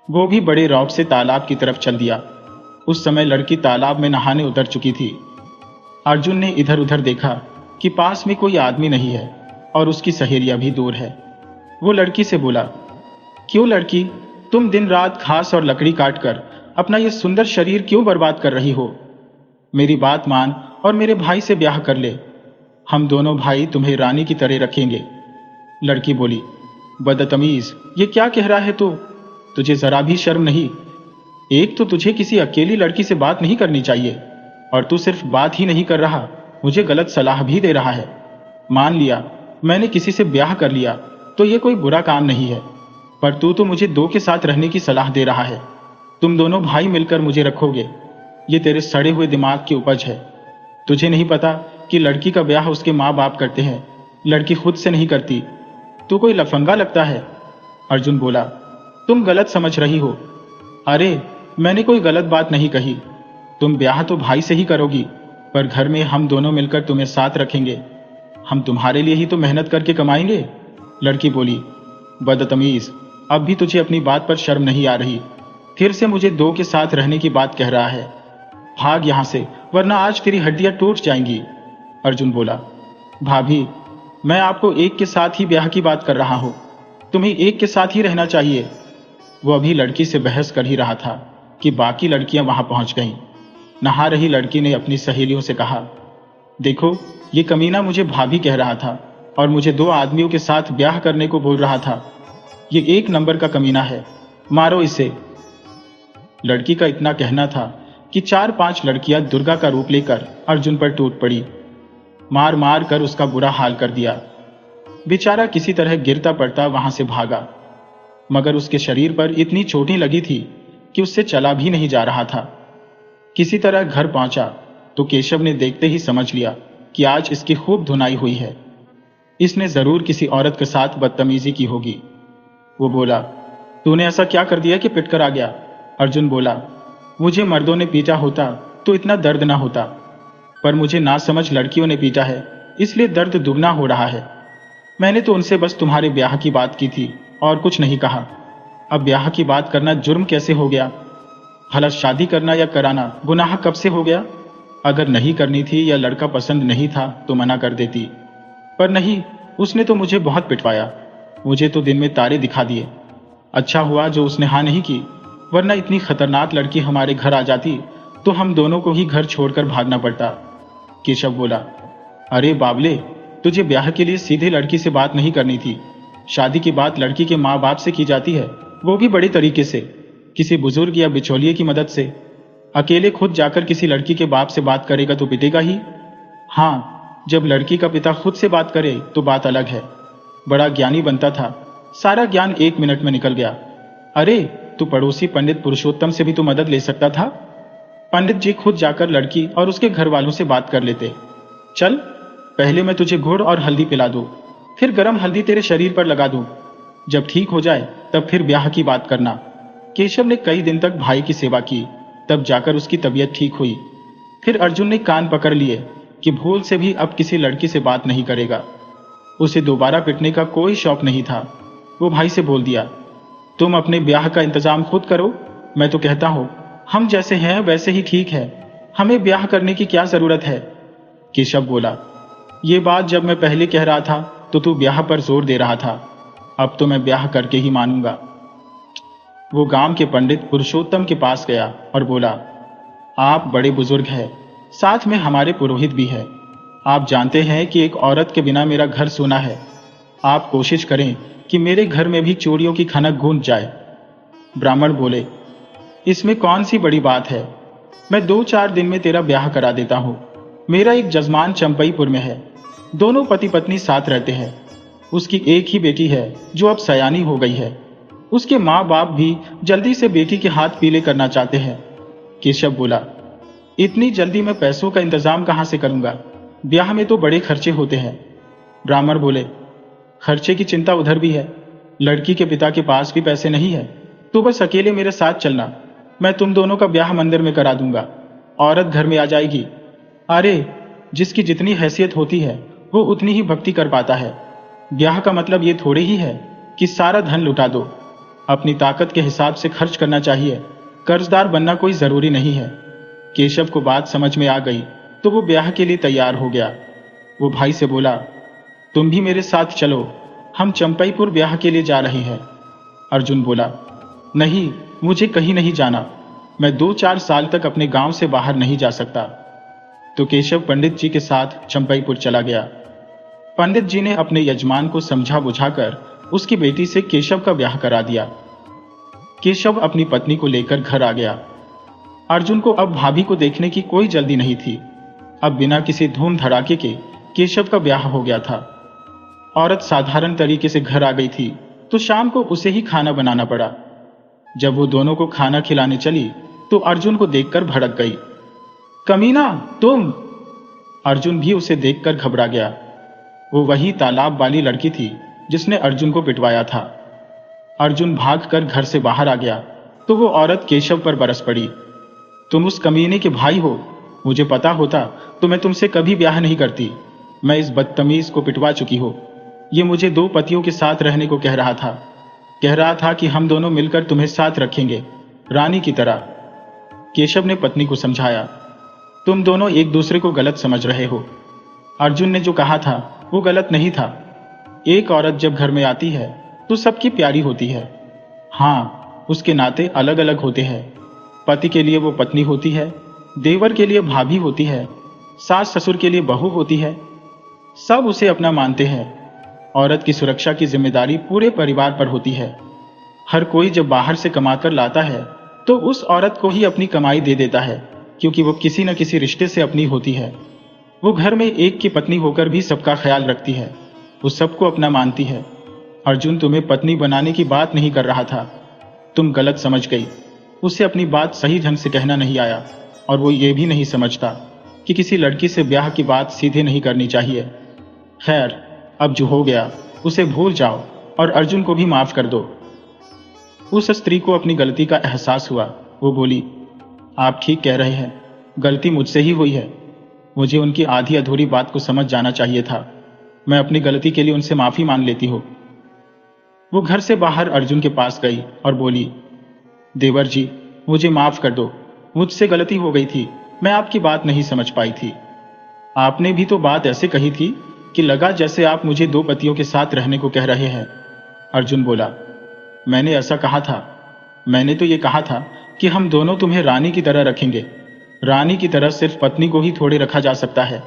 वो भी बड़े रौब से तालाब की तरफ चल दिया। उस समय लड़की तालाब में नहाने उतर चुकी थी। अर्जुन ने इधर उधर देखा कि पास में कोई आदमी नहीं है और उसकी सहेलियां भी दूर है। वो लड़की से बोला, क्यों लड़की, तुम दिन रात घास और लकड़ी काटकर अपना ये सुंदर शरीर क्यों बर्बाद कर रही हो? मेरी बात मान और मेरे भाई से ब्याह कर ले। हम दोनों भाई तुम्हें रानी की तरह रखेंगे। लड़की बोली, बदतमीज, ये क्या कह रहा है तू? तुझे जरा भी शर्म नहीं? एक तो तुझे किसी अकेली लड़की से बात नहीं करनी चाहिए और तू सिर्फ बात ही नहीं कर रहा, मुझे गलत सलाह भी दे रहा है। मान लिया मैंने किसी से ब्याह कर लिया तो ये कोई बुरा काम नहीं है, पर तू तो मुझे दो के साथ रहने की सलाह दे रहा है। तुम दोनों भाई मिलकर मुझे रखोगे। ये तेरे सड़े हुए दिमाग की उपज है। तुझे नहीं पता कि लड़की का ब्याह उसके माँ बाप करते हैं, लड़की खुद से नहीं करती। तू कोई लफंगा लगता है। अर्जुन बोला, तुम गलत समझ रही हो। अरे मैंने कोई गलत बात नहीं कही। तुम ब्याह तो भाई से ही करोगी, पर घर में हम दोनों मिलकर तुम्हें साथ रखेंगे। हम तुम्हारे लिए ही तो मेहनत करके कमाएंगे। लड़की बोली, बदतमीज, अब भी तुझे अपनी बात पर शर्म नहीं आ रही? फिर से मुझे दो के साथ रहने की बात कह रहा है। भाग यहां से, वरना आज तेरी हड्डियां टूट जाएंगी। अर्जुन बोला, भाभी, मैं आपको एक के साथ ही ब्याह की बात कर रहा हूं। तुम्हें एक के साथ ही रहना चाहिए। वो अभी लड़की से बहस कर ही रहा था कि बाकी लड़कियां वहां पहुंच गईं। नहा रही लड़की ने अपनी सहेलियों से कहा, देखो ये कमीना मुझे भाभी कह रहा था और मुझे दो आदमियों के साथ ब्याह करने को बोल रहा था। ये एक नंबर का कमीना है, मारो इसे। लड़की का इतना कहना था कि 4-5 लड़कियां दुर्गा का रूप लेकर अर्जुन पर टूट पड़ी। मार मार कर उसका बुरा हाल कर दिया। बेचारा किसी तरह गिरता पड़ता वहां से भागा, मगर उसके शरीर पर इतनी चोटें लगी थी कि उससे चला भी नहीं जा रहा था। किसी तरह घर पहुंचा तो केशव ने देखते ही समझ लिया कि आज इसकी खूब धुनाई हुई है। इसने जरूर किसी औरत के साथ बदतमीजी की होगी। वो बोला, तूने ऐसा क्या कर दिया कि पिटकर आ गया? अर्जुन बोला, मुझे मर्दों ने पीटा होता तो इतना दर्द ना होता, पर मुझे नासमझ लड़कियों ने पीटा है, इसलिए दर्द दुगना हो रहा है। मैंने तो उनसे बस तुम्हारे ब्याह की बात की थी और कुछ नहीं कहा। अब ब्याह की बात करना जुर्म कैसे हो गया? भला शादी करना या कराना गुनाह कब से हो गया? अगर नहीं करनी थी या लड़का पसंद नहीं था तो मना कर देती, पर नहीं, उसने तो मुझे बहुत पिटवाया। मुझे तो दिन में तारे दिखा दिए। अच्छा हुआ जो उसने हाँ नहीं की, वरना इतनी खतरनाक लड़की हमारे घर आ जाती तो हम दोनों को ही घर छोड़कर भागना पड़ता। केशव बोला, अरे बाबले, तुझे ब्याह के लिए सीधे लड़की से बात नहीं करनी थी। शादी की बात लड़की के माँ बाप से की जाती है, वो भी बड़े तरीके से, किसी बुजुर्ग या बिचौलिए की मदद से। अकेले खुद जाकर किसी लड़की के बाप से बात करेगा तो पिटेगा ही। हाँ, जब लड़की का पिता खुद से बात करे तो बात अलग है। बड़ा ज्ञानी बनता था, सारा ज्ञान 1 मिनट में निकल गया। अरे तू पड़ोसी पंडित पुरुषोत्तम से भी तो मदद ले सकता था। पंडित जी खुद जाकर लड़की और उसके घर वालों से बात कर लेते। चल, पहले मैं तुझे गुड़ और हल्दी पिला दूं, फिर गरम हल्दी तेरे शरीर पर लगा दूं। जब ठीक हो जाए तब फिर ब्याह की बात करना। केशव ने कई दिन तक भाई की सेवा की, तब जाकर उसकी तबीयत ठीक हुई। फिर अर्जुन ने कान पकड़ लिए कि भूल से भी अब किसी लड़की से बात नहीं करेगा। उसे दोबारा पिटने का कोई शौक नहीं था। वो भाई से बोल दिया, तुम अपने ब्याह का इंतजाम खुद करो। मैं तो कहता हूं हम जैसे हैं वैसे ही ठीक है, हमें ब्याह करने की क्या जरूरत है? केशव बोला, ये बात जब मैं पहले कह रहा था तो तू ब्याह पर जोर दे रहा था, अब तो मैं ब्याह करके ही मानूंगा। वो गांव के पंडित पुरुषोत्तम के पास गया और बोला, आप बड़े बुजुर्ग हैं, साथ में हमारे पुरोहित भी है। आप जानते हैं कि एक औरत के बिना मेरा घर सूना है। आप कोशिश करें कि मेरे घर में भी चूड़ियों की खनक गूंज जाए। ब्राह्मण बोले, इसमें कौन सी बड़ी बात है, मैं 2-4 दिन में तेरा ब्याह करा देता हूं। मेरा एक जजमान चंपईपुर में है, दोनों पति पत्नी साथ रहते हैं। उसकी एक ही बेटी है जो अब सयानी हो गई है। उसके माँ बाप भी जल्दी से बेटी के हाथ पीले करना चाहते हैं। केशव बोला, इतनी जल्दी मैं पैसों का इंतजाम कहां से करूंगा? ब्याह में तो बड़े खर्चे होते हैं। ब्राह्मण बोले, खर्चे की चिंता उधर भी है, लड़की के पिता के पास भी पैसे नहीं है, तो बस अकेले मेरे साथ चलना। मैं तुम दोनों का ब्याह मंदिर में करा दूंगा, औरत घर में आ जाएगी। अरे, जिसकी जितनी हैसियत होती है वो उतनी ही भक्ति कर पाता है। ब्याह का मतलब ये थोड़े ही है कि सारा धन लुटा दो। अपनी ताकत के हिसाब से खर्च करना चाहिए, कर्जदार बनना कोई जरूरी नहीं है। केशव को बात समझ में आ गई तो वो ब्याह के लिए तैयार हो गया। वो भाई से बोला, तुम भी मेरे साथ चलो, हम चंपईपुर ब्याह के लिए जा रहे हैं। अर्जुन बोला, नहीं, मुझे कहीं नहीं जाना, मैं 2-4 साल तक अपने गांव से बाहर नहीं जा सकता। तो केशव पंडित जी के साथ चंपईपुर चला गया। पंडित जी ने अपने यजमान को समझा बुझाकर उसकी बेटी से केशव का ब्याह करा दिया। केशव अपनी पत्नी को लेकर घर आ गया। अर्जुन को अब भाभी को देखने की कोई जल्दी नहीं थी। अब बिना किसी धूम धड़ाके के केशव का ब्याह हो गया था। औरत साधारण तरीके से घर आ गई थी तो शाम को उसे ही खाना बनाना पड़ा। जब वो दोनों को खाना खिलाने चली तो अर्जुन को देखकर भड़क गई। कमीना, तुम! अर्जुन भी उसे देखकर घबरा गया। वो वही तालाब वाली लड़की थी जिसने अर्जुन को पिटवाया था। अर्जुन भागकर घर से बाहर आ गया तो वो औरत केशव पर बरस पड़ी। तुम उस कमीने के भाई हो, मुझे पता होता तो मैं तुमसे कभी ब्याह नहीं करती। मैं इस बदतमीज को पिटवा चुकी हो। ये मुझे 2 पतियों के साथ रहने को कह रहा था कि हम दोनों मिलकर तुम्हें साथ रखेंगे, रानी की तरह। केशव ने पत्नी को समझाया, तुम दोनों एक दूसरे को गलत समझ रहे हो। अर्जुन ने जो कहा था वो गलत नहीं था। एक औरत जब घर में आती है तो सबकी प्यारी होती है। हाँ, उसके नाते अलग अलग होते हैं। पति के लिए वो पत्नी होती है, देवर के लिए भाभी होती है, सास ससुर के लिए बहू होती है। सब उसे अपना मानते हैं। औरत की सुरक्षा की जिम्मेदारी पूरे परिवार पर होती है। हर कोई जब बाहर से कमाकर लाता है तो उस औरत को ही अपनी कमाई दे देता है, क्योंकि वो किसी न किसी रिश्ते से अपनी होती है। वो घर में एक की पत्नी होकर भी सबका ख्याल रखती है, वो सबको अपना मानती है। अर्जुन तुम्हें पत्नी बनाने की बात नहीं कर रहा था, तुम गलत समझ गई। उसे अपनी बात सही ढंग से कहना नहीं आया और वो ये भी नहीं समझता कि किसी लड़की से ब्याह की बात सीधे नहीं करनी चाहिए। खैर, अब जो हो गया उसे भूल जाओ और अर्जुन को भी माफ कर दो। उस स्त्री को अपनी गलती का एहसास हुआ। वो बोली, आप ठीक कह रहे हैं, गलती मुझसे ही हुई है। मुझे उनकी आधी अधूरी बात को समझ जाना चाहिए था। मैं अपनी गलती के लिए उनसे माफी मांग लेती हूँ। वो घर से बाहर अर्जुन के पास गई और बोली, देवर जी, मुझे माफ कर दो, मुझसे गलती हो गई थी, मैं आपकी बात नहीं समझ पाई थी। आपने भी तो बात ऐसे कही थी कि लगा जैसे आप मुझे 2 पतियों के साथ रहने को कह रहे हैं। अर्जुन बोला, मैंने ऐसा कहा था? मैंने तो ये कहा था कि हम दोनों तुम्हें रानी की तरह रखेंगे। रानी की तरह सिर्फ पत्नी को ही थोड़े रखा जा सकता है,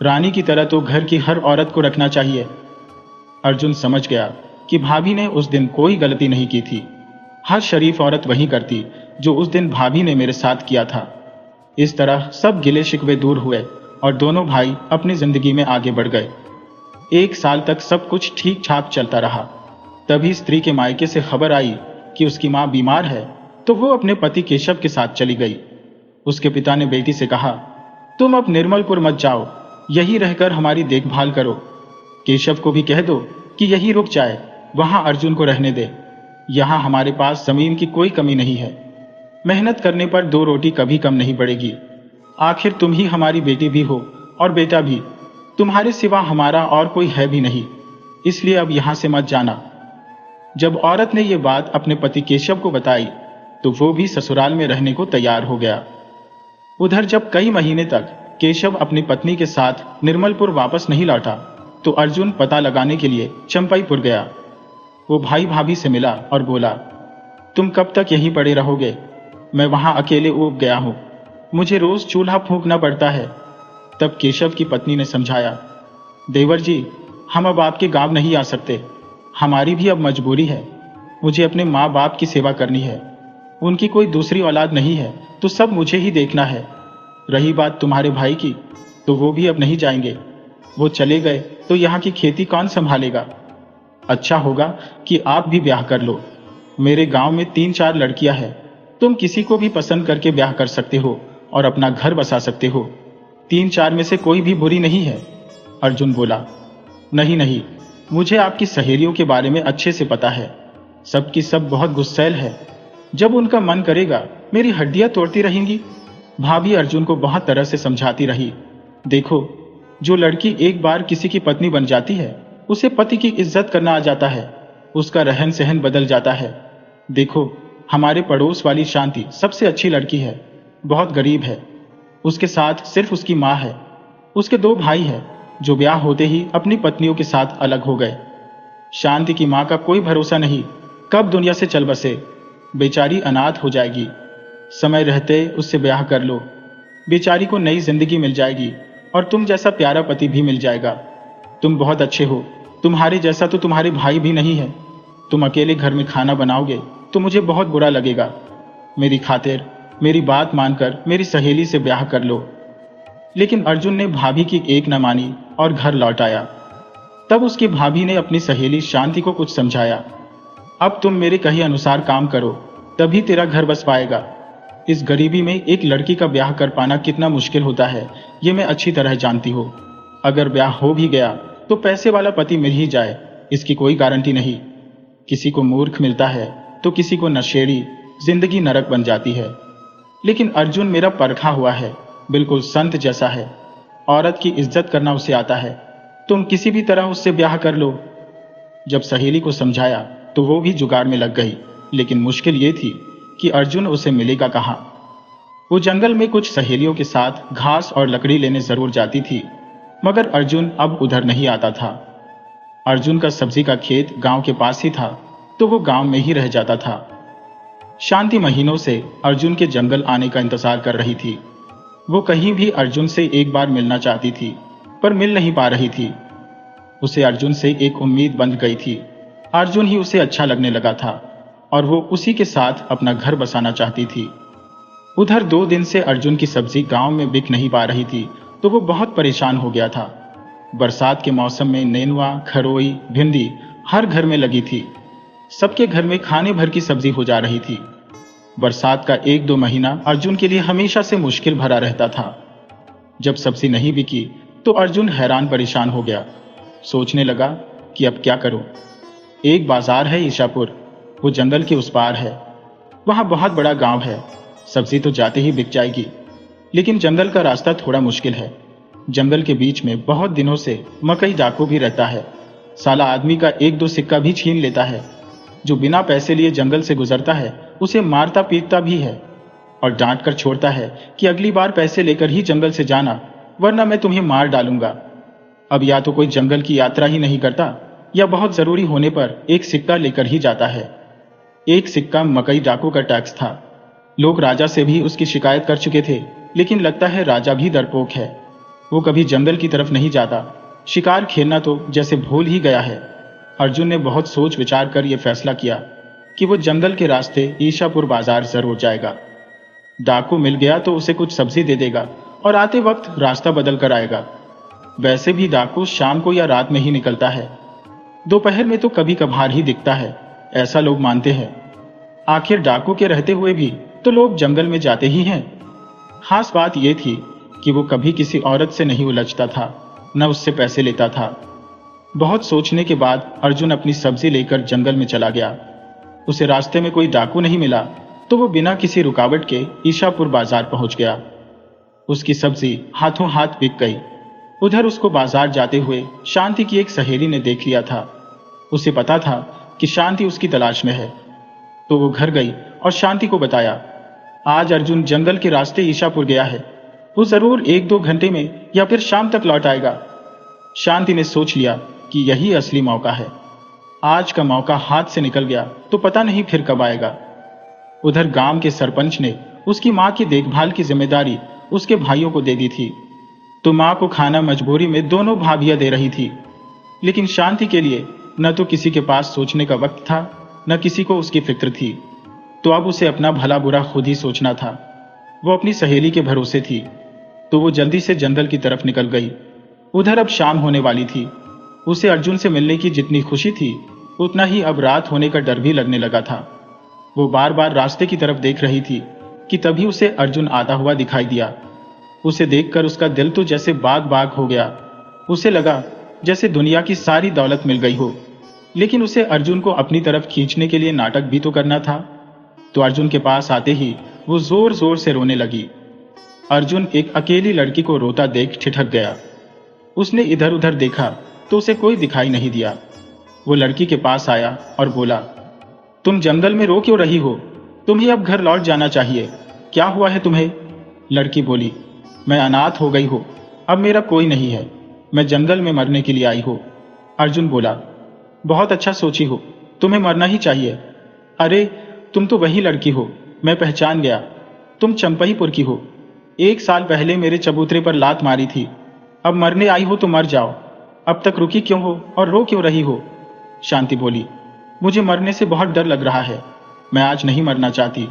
रानी की तरह तो घर की हर औरत को रखना चाहिए। अर्जुन समझ गया कि भाभी ने उस दिन कोई गलती नहीं की थी। हर शरीफ औरत वही करती जो उस दिन भाभी ने मेरे साथ किया था। इस तरह सब गिले शिकवे दूर हुए और दोनों भाई अपनी जिंदगी में आगे बढ़ गए। 1 साल तक सब कुछ ठीक ठाक चलता रहा। तभी स्त्री के मायके से खबर आई कि उसकी मां बीमार है, तो वो अपने पति केशव के साथ चली गई। उसके पिता ने बेटी से कहा, तुम अब निर्मलपुर मत जाओ, यही रहकर हमारी देखभाल करो। केशव को भी कह दो कि यही रुक जाए, वहां अर्जुन को रहने दे। यहां हमारे पास जमीन की कोई कमी नहीं है। मेहनत करने पर 2 रोटी कभी कम नहीं पड़ेगी। आखिर तुम ही हमारी बेटी भी हो और बेटा भी। तुम्हारे सिवा हमारा और कोई है भी नहीं, इसलिए अब यहां से मत जाना। जब औरत ने यह बात अपने पति केशव को बताई तो वो भी ससुराल में रहने को तैयार हो गया। उधर जब कई महीने तक केशव अपनी पत्नी के साथ निर्मलपुर वापस नहीं लौटा तो अर्जुन पता लगाने के लिए चंपईपुर गया। वो भाई भाभी से मिला और बोला, तुम कब तक यहीं पड़े रहोगे? मैं वहां अकेले ऊब गया हूं, मुझे रोज चूल्हा फूंकना पड़ता है। तब केशव की पत्नी ने समझाया, देवर जी, हम अब आपके गांव नहीं आ सकते, हमारी भी अब मजबूरी है। मुझे अपने माँ बाप की सेवा करनी है, उनकी कोई दूसरी औलाद नहीं है तो सब मुझे ही देखना है। रही बात तुम्हारे भाई की, तो वो भी अब नहीं जाएंगे। वो चले गए तो यहाँ की खेती कौन संभालेगा? अच्छा होगा कि आप भी ब्याह कर लो। मेरे गांव में 3-4 लड़कियां हैं, तुम किसी को भी पसंद करके ब्याह कर सकते हो और अपना घर बसा सकते हो। 3-4 में से कोई भी बुरी नहीं है। अर्जुन बोला, नहीं नहीं, मुझे आपकी सहेलियों के बारे में अच्छे से पता है। सबकी सब बहुत गुस्सैल है। जब उनका मन करेगा मेरी हड्डियां तोड़ती रहेंगी। भाभी अर्जुन को बहुत तरह से समझाती रही। देखो, जो लड़की एक बार किसी की पत्नी बन जाती है, उसे पति की इज्जत करना आ जाता है, उसका रहन सहन बदल जाता है। देखो, हमारे पड़ोस वाली शांति सबसे अच्छी लड़की है, बहुत गरीब है। उसके साथ सिर्फ उसकी माँ है। उसके 2 भाई हैं जो ब्याह होते ही अपनी पत्नियों के साथ अलग हो गए। शांति की माँ का कोई भरोसा नहीं, कब दुनिया से चल बसे। बेचारी अनाथ हो जाएगी। समय रहते उससे ब्याह कर लो, बेचारी को नई जिंदगी मिल जाएगी और तुम जैसा प्यारा पति भी मिल जाएगा। तुम बहुत अच्छे हो, तुम्हारे जैसा तो तुम्हारे भाई भी नहीं है। तुम अकेले घर में खाना बनाओगे तो मुझे बहुत बुरा लगेगा। मेरी खातिर मेरी बात मानकर मेरी सहेली से ब्याह कर लो। लेकिन अर्जुन ने भाभी की एक न मानी और घर लौट आया। तब उसकी भाभी ने अपनी सहेली शांति को कुछ समझाया। अब तुम मेरे कहे अनुसार काम करो, तभी तेरा घर बस पाएगा। इस गरीबी में एक लड़की का ब्याह कर पाना कितना मुश्किल होता है, ये मैं अच्छी तरह जानती हूँ। अगर ब्याह हो भी गया तो पैसे वाला पति मिल ही जाए, इसकी कोई गारंटी नहीं। किसी को मूर्ख मिलता है तो किसी को नशेड़ी, जिंदगी नरक बन जाती है। लेकिन अर्जुन मेरा परखा हुआ है, बिल्कुल संत जैसा है। औरत की इज्जत करना उसे आता है। तुम किसी भी तरह उससे ब्याह कर लो। जब सहेली को समझाया तो वो भी जुगाड़ में लग गई। लेकिन मुश्किल ये थी कि अर्जुन उसे मिलेगा कहाँ। वो जंगल में कुछ सहेलियों के साथ घास और लकड़ी लेने जरूर जाती थी, मगर अर्जुन अब उधर नहीं आता था। अर्जुन का सब्जी का खेत गांव के पास ही था, तो वो गांव में ही रह जाता था। शांति महीनों से अर्जुन के जंगल आने का इंतजार कर रही थी। वो कहीं भी अर्जुन से एक बार मिलना चाहती थी, पर मिल नहीं पा रही थी। उसे अर्जुन से एक उम्मीद बंध गई थी। अर्जुन ही उसे अच्छा लगने लगा था और वो उसी के साथ अपना घर बसाना चाहती थी। उधर 2 दिन से अर्जुन की सब्जी गांव में बिक नहीं पा रही थी, तो वो बहुत परेशान हो गया था। बरसात के मौसम में नेनुआ, खरोई, भिंडी हर घर में लगी थी। सबके घर में खाने भर की सब्जी हो जा रही थी। बरसात का 1-2 महीना अर्जुन के लिए हमेशा से मुश्किल भरा रहता था। जब सब्जी नहीं बिकी तो अर्जुन हैरान परेशान हो गया। सोचने लगा कि अब क्या करूं। एक बाजार है ईशापुर, वो जंगल के उस पार है। वहां बहुत बड़ा गांव है, सब्जी तो जाते ही बिक जाएगी। लेकिन जंगल का रास्ता थोड़ा मुश्किल है। जंगल के बीच में बहुत दिनों से मकई डाकू भी रहता है। साला आदमी का 1-2 सिक्का भी छीन लेता है। जो बिना पैसे लिए जंगल से गुजरता है उसे मारता पीटता भी है और डांट कर छोड़ता है कि अगली बार पैसे लेकर ही जंगल से जाना, वरना मैं तुम्हें मार डालूंगा। अब या तो कोई जंगल की यात्रा ही नहीं करता या बहुत जरूरी होने पर एक सिक्का लेकर ही जाता है। एक सिक्का मकई डाकू का टैक्स था। लोग राजा से भी उसकी शिकायत कर चुके थे, लेकिन लगता है राजा भी डरपोक है। वो कभी जंगल की तरफ नहीं जाता। शिकार खेलना तो जैसे भूल ही गया है। अर्जुन ने बहुत सोच विचार कर यह फैसला किया कि वो जंगल के रास्ते ईशापुर बाजार जरूर जाएगा। डाकू मिल गया तो उसे कुछ सब्जी दे देगा और आते वक्त रास्ता बदल कर आएगा। वैसे भी डाकू शाम को या रात में ही निकलता है, दोपहर में तो कभी कभार ही दिखता है, ऐसा लोग मानते हैं। आखिर डाकू के रहते हुए भी तो लोग जंगल में जाते ही हैं। खास बात यह थी कि वो कभी किसी औरत से नहीं उलझता था, न उससे पैसे लेता था। बहुत सोचने के बाद अर्जुन अपनी सब्जी लेकर जंगल में चला गया। उसे रास्ते में कोई डाकू नहीं मिला तो वो बिना किसी रुकावट के ईशापुर बाजार पहुंच गया। उसकी सब्जी हाथों हाथ बिक गई। उधर उसको बाजार जाते हुए शांति की एक सहेली ने देख लिया था। उसे पता था कि शांति उसकी तलाश में है, तो वो घर गई और शांति को बताया, आज अर्जुन जंगल के रास्ते ईशापुर गया है। वो जरूर 1-2 घंटे में या फिर शाम तक लौट आएगा। शांति ने सोच लिया कि यही असली मौका है। आज का मौका हाथ से निकल गया तो पता नहीं फिर कब आएगा। उधर गांव के सरपंच ने उसकी मां की देखभाल की जिम्मेदारी उसके भाइयों को दे दी थी, तो मां को खाना मजबूरी में दोनों भाभियां दे रही थी। लेकिन शांति के लिए न तो किसी के पास सोचने का वक्त था, न किसी को उसकी फिक्र थी। तो अब उसे अपना भला बुरा खुद ही सोचना था। वो अपनी सहेली के भरोसे थी, तो वो जल्दी से जंगल की तरफ निकल गई। उधर अब शाम होने वाली थी। उसे अर्जुन से मिलने की जितनी खुशी थी, उतना ही अब रात होने का डर भी लगने लगा था। वो बार बार रास्ते की तरफ देख रही थी कि तभी उसे अर्जुन आता हुआ दिखाई दिया। उसे देखकर उसका दिल तो जैसे बाग बाग हो गया। उसे लगा जैसे दुनिया की सारी दौलत मिल गई हो। लेकिन उसे अर्जुन को अपनी तरफ खींचने के लिए नाटक भी तो करना था। तो अर्जुन के पास आते ही वो जोर जोर से रोने लगी। अर्जुन एक अकेली लड़की को रोता देख ठिठक गया। उसने इधर उधर देखा तो उसे कोई दिखाई नहीं दिया। वो लड़की के पास आया और बोला, तुम जंगल में रो क्यों रही हो? तुम्हें अब घर लौट जाना चाहिए। क्या हुआ है तुम्हें? लड़की बोली, मैं अनाथ हो गई हूँ, अब मेरा कोई नहीं है, मैं जंगल में मरने के लिए आई हूँ। अर्जुन बोला, बहुत अच्छा सोची हो, तुम्हें मरना ही चाहिए। अरे तुम तो वही लड़की हो, मैं पहचान गया, तुम चंपईपुर की हो। 1 साल पहले मेरे चबूतरे पर लात मारी थी, अब मरने आई हो तो मर जाओ। अब तक रुकी क्यों हो और रो क्यों रही हो? शांति बोली, मुझे मरने से बहुत डर लग रहा है, मैं आज नहीं मरना चाहती,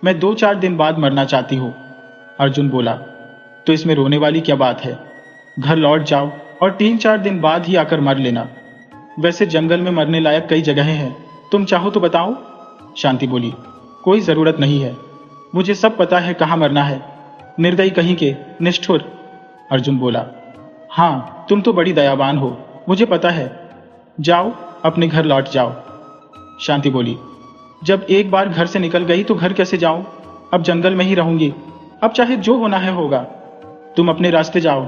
मैं 2-4 दिन बाद मरना चाहती हूँ। अर्जुन बोला, तो इसमें रोने वाली क्या बात है? घर लौट जाओ और 3-4 दिन बाद ही आकर मर लेना। वैसे जंगल में मरने लायक कई जगहें हैं, तुम चाहो तो बताओ। शांति बोली, कोई जरूरत नहीं है, मुझे सब पता है कहाँ मरना है। निर्दयी कहीं के, निष्ठुर। अर्जुन बोला, हाँ तुम तो बड़ी दयावान हो, मुझे पता है, जाओ अपने घर लौट जाओ। शांति बोली, जब एक बार घर से निकल गई तो घर कैसे जाऊं? अब जंगल में ही रहूंगी, अब चाहे जो होना है होगा। तुम अपने रास्ते जाओ,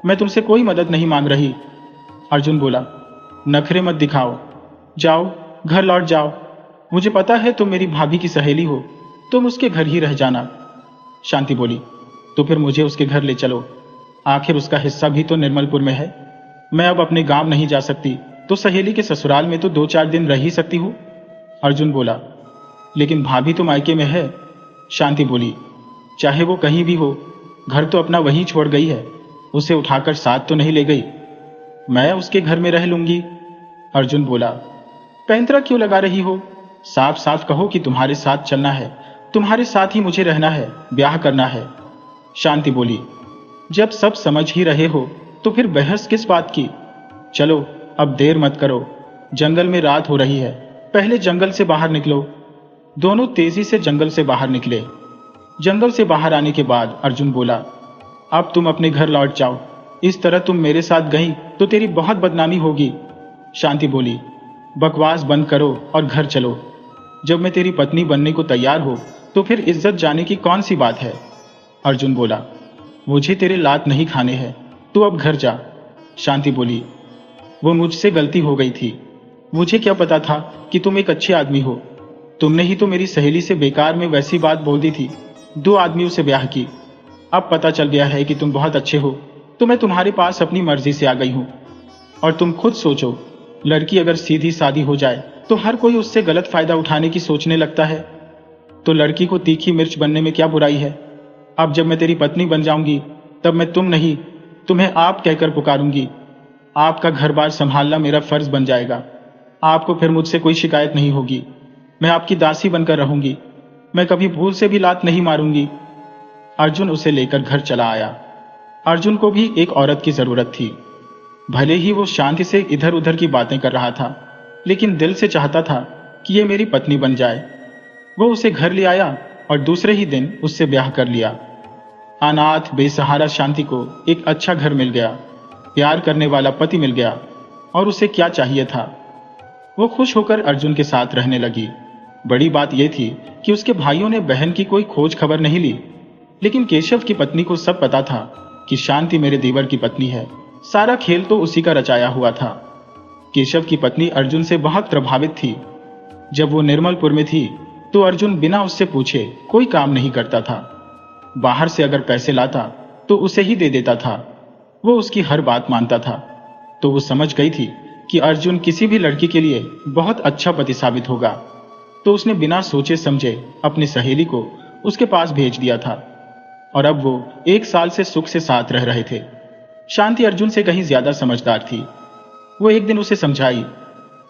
मैं तुमसे कोई मदद नहीं मांग रही। अर्जुन बोला, नखरे मत दिखाओ, जाओ घर लौट जाओ, मुझे पता है तुम मेरी भाभी की सहेली हो, तुम उसके घर ही रह जाना। शांति बोली, तो फिर मुझे उसके घर ले चलो, आखिर उसका हिस्सा भी तो निर्मलपुर में है। मैं अब अपने गांव नहीं जा सकती, तो सहेली के ससुराल में तो 2-4 दिन रह ही सकती हूँ। अर्जुन बोला, लेकिन भाभी तो मायके में है। शांति बोली, चाहे वो कहीं भी हो, घर तो अपना वहीं छोड़ गई है, उसे उठाकर साथ तो नहीं ले गई। मैं उसके घर में रह लूंगी। अर्जुन बोला, पैंतरा क्यों लगा रही हो? साफ साफ कहो कि तुम्हारे साथ चलना है, तुम्हारे साथ ही मुझे रहना है, ब्याह करना है। शांति बोली, जब सब समझ ही रहे हो तो फिर बहस किस बात की? चलो अब देर मत करो, जंगल में रात हो रही है, पहले जंगल से बाहर निकलो। दोनों तेजी से जंगल से बाहर निकले। जंगल से बाहर आने के बाद अर्जुन बोला, अब तुम अपने घर लौट जाओ, इस तरह तुम मेरे साथ गई तो तेरी बहुत बदनामी होगी। शांति बोली, बकवास बंद करो और घर चलो, जब मैं तेरी पत्नी बनने को तैयार हो तो फिर इज्जत जाने की कौन सी बात है? अर्जुन बोला, मुझे तेरे लात नहीं खाने हैं, तू अब घर जा। शांति बोली, वो मुझसे गलती हो गई थी, मुझे क्या पता था कि तुम एक अच्छे आदमी हो, तुमने ही तो मेरी सहेली से बेकार में वैसी बात बोल दी थी, 2 आदमियों से ब्याह की। अब पता चल गया है कि तुम बहुत अच्छे हो, तो मैं तुम्हारे पास अपनी मर्जी से आ गई हूं। और तुम खुद सोचो, लड़की अगर सीधी सादी हो जाए तो हर कोई उससे गलत फायदा उठाने की सोचने लगता है, तो लड़की को तीखी मिर्च बनने में क्या बुराई है? अब जब मैं तेरी पत्नी बन जाऊंगी तब मैं तुम नहीं, तुम्हें आप कहकर पुकारूंगी। आपका घर बार संभालना मेरा फर्ज बन जाएगा, आपको फिर मुझसे कोई शिकायत नहीं होगी, मैं आपकी दासी बनकर रहूंगी, मैं कभी भूल से भी लात नहीं मारूंगी। अर्जुन उसे लेकर घर चला आया। अर्जुन को भी एक औरत की जरूरत थी। भले ही वो शांति से इधर उधर की बातें कर रहा था, लेकिन दिल से चाहता था कि ये मेरी पत्नी बन जाए। वो उसे घर ले आया और दूसरे ही दिन उससे ब्याह कर लिया। अनाथ बेसहारा शांति को एक अच्छा घर मिल गया, प्यार करने वाला पति मिल गया, और उसे क्या चाहिए था? वो खुश होकर अर्जुन के साथ रहने लगी। बड़ी बात यह थी कि उसके भाइयों ने बहन की कोई खोज खबर नहीं ली, लेकिन केशव की पत्नी को सब पता था कि शांति मेरे देवर की पत्नी है। सारा खेल तो उसी का रचाया हुआ था। केशव की पत्नी अर्जुन से बहुत प्रभावित थी। जब वो निर्मलपुर में थी तो अर्जुन बिना उससे पूछे कोई काम नहीं करता था। बाहर से अगर पैसे लाता तो उसे ही दे देता था। वो उसकी हर बात मानता था। तो वो समझ गई थी कि अर्जुन किसी भी लड़की के लिए बहुत अच्छा पति साबित होगा। तो उसने बिना सोचे समझे अपनी सहेली को उसके पास भेज दिया था, और अब वो 1 साल से सुख से साथ रह रहे थे। शांति अर्जुन से कहीं ज्यादा समझदार थी। वो एक दिन उसे समझाई,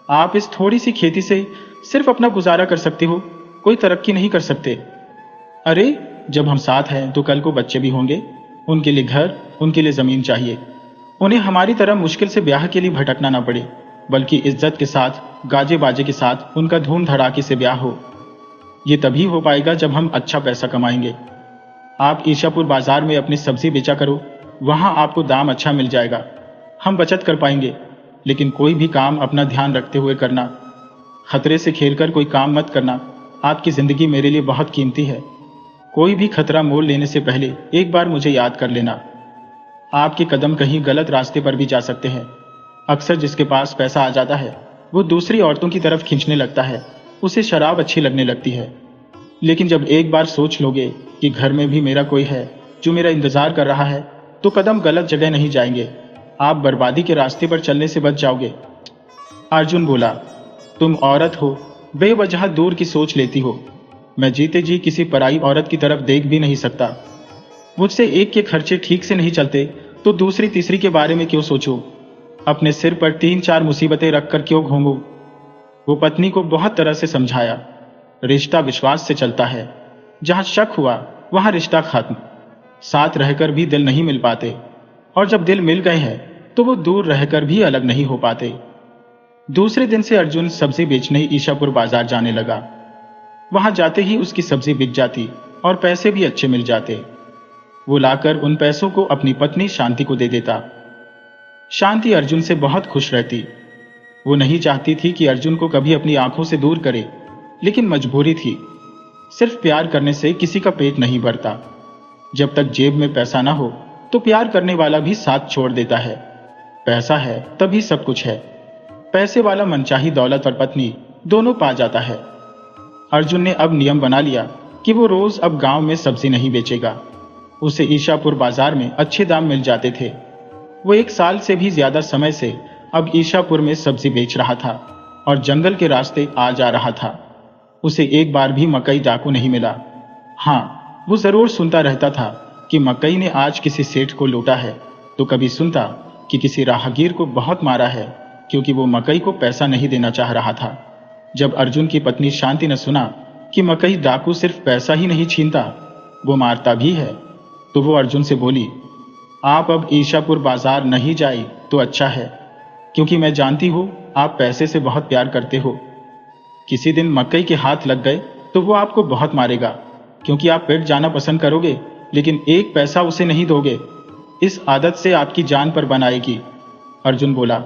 आप इस थोड़ी सी खेती से सिर्फ अपना गुजारा कर सकते हो, कोई तरक्की नहीं कर सकते। अरे जब हम साथ हैं तो कल को बच्चे भी होंगे, उनके लिए घर, उनके लिए जमीन चाहिए। उन्हें हमारी तरह मुश्किल से ब्याह के लिए भटकना ना पड़े, बल्कि इज्जत के साथ, गाजे बाजे के साथ उनका धूम धड़ाके से ब्याह हो। ये तभी हो पाएगा जब हम अच्छा पैसा कमाएंगे। आप ईशापुर बाजार में अपनी सब्जी बेचा करो, वहां आपको दाम अच्छा मिल जाएगा, हम बचत कर पाएंगे। लेकिन कोई भी काम अपना ध्यान रखते हुए करना, खतरे से खेलकर कोई काम मत करना। आपकी जिंदगी मेरे लिए बहुत कीमती है। कोई भी खतरा मोल लेने से पहले एक बार मुझे याद कर लेना। आपके कदम कहीं गलत रास्ते पर भी जा सकते हैं। अक्सर जिसके पास पैसा आ जाता है वो दूसरी औरतों की तरफ खींचने लगता है, उसे शराब अच्छी लगने लगती है। लेकिन जब एक बार सोच लोगे कि घर में भी मेरा कोई है जो मेरा इंतजार कर रहा है, तो कदम गलत जगह नहीं जाएंगे, आप बर्बादी के रास्ते पर चलने से बच जाओगे। अर्जुन बोला, तुम औरत हो, बेवजह दूर की सोच लेती हो। मैं जीते जी किसी पराई औरत की तरफ देख भी नहीं सकता। मुझसे एक के खर्चे ठीक से नहीं चलते तो दूसरी तीसरी के बारे में क्यों सोचूं? अपने सिर पर 3-4 मुसीबतें रखकर क्यों घूमूं? वो पत्नी को बहुत तरह से समझाया। रिश्ता विश्वास से चलता है, जहां शक हुआ वहां रिश्ता खत्म। साथ रहकर भी दिल नहीं मिल पाते, और जब दिल मिल गए हैं तो वो दूर रहकर भी अलग नहीं हो पाते। दूसरे दिन से अर्जुन सब्जी बेचने ईशापुर बाजार जाने लगा। वहां जाते ही उसकी सब्जी बिक जाती और पैसे भी अच्छे मिल जाते। वो लाकर उन पैसों को अपनी पत्नी शांति को दे देता। शांति अर्जुन से बहुत खुश रहती। वो नहीं चाहती थी कि अर्जुन को कभी अपनी आंखों से दूर करे, लेकिन मजबूरी थी। सिर्फ प्यार करने से किसी का पेट नहीं भरता। जब तक जेब में पैसा ना हो तो प्यार करने वाला भी साथ छोड़ देता है। पैसा है तभी सब कुछ है। पैसे वाला मनचाही दौलत और पत्नी दोनों पा जाता है। अर्जुन ने अब नियम बना लिया कि वो रोज अब गांव में सब्जी नहीं बेचेगा। उसे ईशापुर बाजार में अच्छे दाम मिल जाते थे। वो 1 साल से भी ज्यादा समय से अब ईशापुर में सब्जी बेच रहा था और जंगल के रास्ते आ जा रहा था। उसे एक बार भी मकई डाकू नहीं मिला। हाँ, वो जरूर सुनता रहता था कि मकई ने आज किसी सेठ को लूटा है, तो कभी सुनता कि किसी राहगीर को बहुत मारा है क्योंकि वो मकई को पैसा नहीं देना चाह रहा था। जब अर्जुन की पत्नी शांति ने सुना कि मकई डाकू सिर्फ पैसा ही नहीं छीनता, वो मारता भी है, तो वो अर्जुन से बोली, आप अब ईशापुर बाजार नहीं जाए तो अच्छा है, क्योंकि मैं जानती हूं आप पैसे से बहुत प्यार करते हो। किसी दिन मकई के हाथ लग गए तो वो आपको बहुत मारेगा, क्योंकि आप पेट जाना पसंद करोगे लेकिन एक पैसा उसे नहीं दोगे। इस आदत से आपकी जान पर बन आएगी। अर्जुन बोला,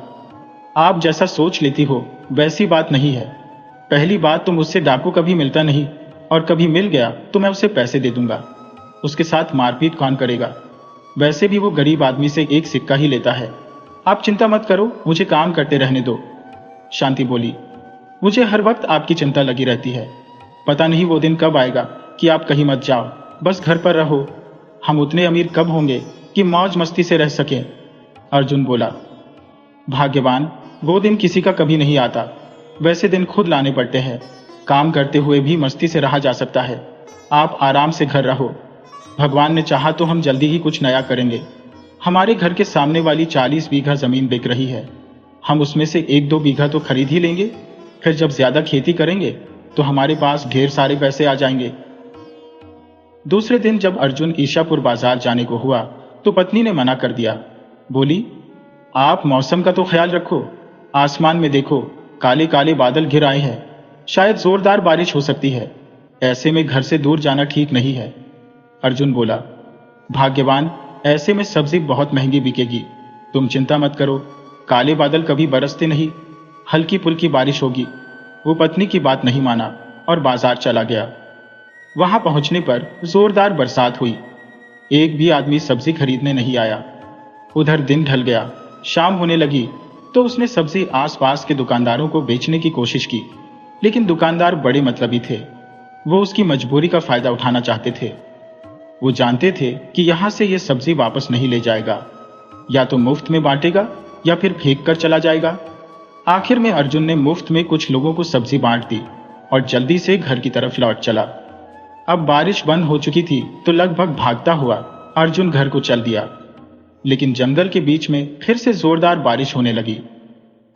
आप जैसा सोच लेती हो वैसी बात नहीं है। पहली बात तो मुझसे डाकू कभी मिलता नहीं, और कभी मिल गया तो मैं उसे पैसे दे दूंगा। उसके साथ मारपीट कौन करेगा? वैसे भी वो गरीब आदमी से एक सिक्का ही लेता है। आप चिंता मत करो, मुझे काम करते रहने दो। शांति बोली, मुझे हर वक्त आपकी चिंता लगी रहती है। पता नहीं वो दिन कब आएगा कि आप कहीं मत जाओ, बस घर पर रहो। हम उतने अमीर कब होंगे कि मौज मस्ती से रह सकें? अर्जुन बोला, भाग्यवान, वो दिन किसी का कभी नहीं आता। वैसे दिन खुद लाने पड़ते हैं। काम करते हुए भी मस्ती से रहा जा सकता है। आप आराम से घर रहो। भगवान ने चाहा तो हम जल्दी ही कुछ नया करेंगे। हमारे घर के सामने वाली 40 बीघा जमीन बिक रही है। हम उसमें से 1-2 बीघा तो खरीद ही लेंगे। फिर जब ज्यादा खेती करेंगे तो हमारे पास ढेर सारे पैसे आ जाएंगे। दूसरे दिन जब अर्जुन ईशापुर बाजार जाने को हुआ तो पत्नी ने मना कर दिया। बोली, आप मौसम का तो ख्याल रखो। आसमान में देखो, काले काले बादल घिर आए हैं। शायद जोरदार बारिश हो सकती है। ऐसे में घर से दूर जाना ठीक नहीं है। अर्जुन बोला, भाग्यवान, ऐसे में सब्जी बहुत महंगी बिकेगी। तुम चिंता मत करो, काले बादल कभी बरसते नहीं, हल्की फुल्की बारिश होगी। वो पत्नी की बात नहीं माना और बाजार चला गया। वहां पहुंचने पर जोरदार बरसात हुई। एक भी आदमी सब्जी खरीदने नहीं आया। उधर दिन ढल गया, शाम होने लगी तो उसने सब्जी आसपास के दुकानदारों को बेचने की कोशिश की, लेकिन दुकानदार बड़े मतलबी थे। वो उसकी मजबूरी का फायदा उठाना चाहते थे। वो जानते थे कि यहां से ये सब्जी वापस नहीं ले जाएगा, या तो मुफ्त में बांटेगा या फिर फेंक कर चला जाएगा। आखिर में अर्जुन ने मुफ्त में कुछ लोगों को सब्जी बांट दी और जल्दी से घर की तरफ लौट चला। अब बारिश बंद हो चुकी थी तो लगभग भागता हुआ अर्जुन घर को चल दिया, लेकिन जंगल के बीच में फिर से जोरदार बारिश होने लगी।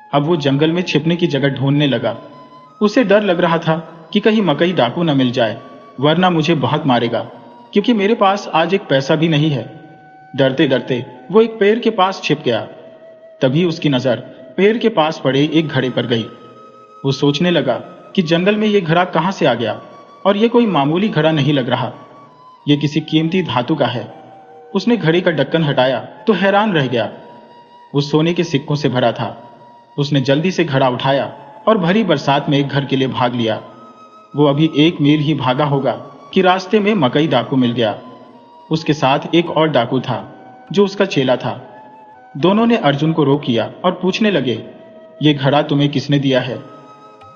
अब वो जंगल में छिपने की जगह ढूंढने लगा। उसे डर लग रहा था कि कहीं मकई डाकू न मिल जाए, वरना मुझे बहुत मारेगा, क्योंकि मेरे पास आज एक पैसा भी नहीं है। डरते डरते वो एक पेड़ के पास छिप गया। तभी उसकी नजर पेड़ के पास पड़े एक घड़े पर गई। वो सोचने लगा कि जंगल में ये घड़ा कहां से आ गया, और ये कोई मामूली घड़ा नहीं लग रहा, ये किसी कीमती धातु का है। उसने घड़े का ढक्कन हटाया तो हैरान रह गया। वो सोने के सिक्कों से भरा था। उसने जल्दी से घड़ा उठाया और भरी बरसात में एक घर के लिए भाग लिया। वो अभी 1 मील ही भागा होगा कि रास्ते में मकई डाकू मिल गया। उसके साथ एक और डाकू था जो उसका चेला था। दोनों ने अर्जुन को रोक लिया और पूछने लगे, ये घड़ा तुम्हें किसने दिया है?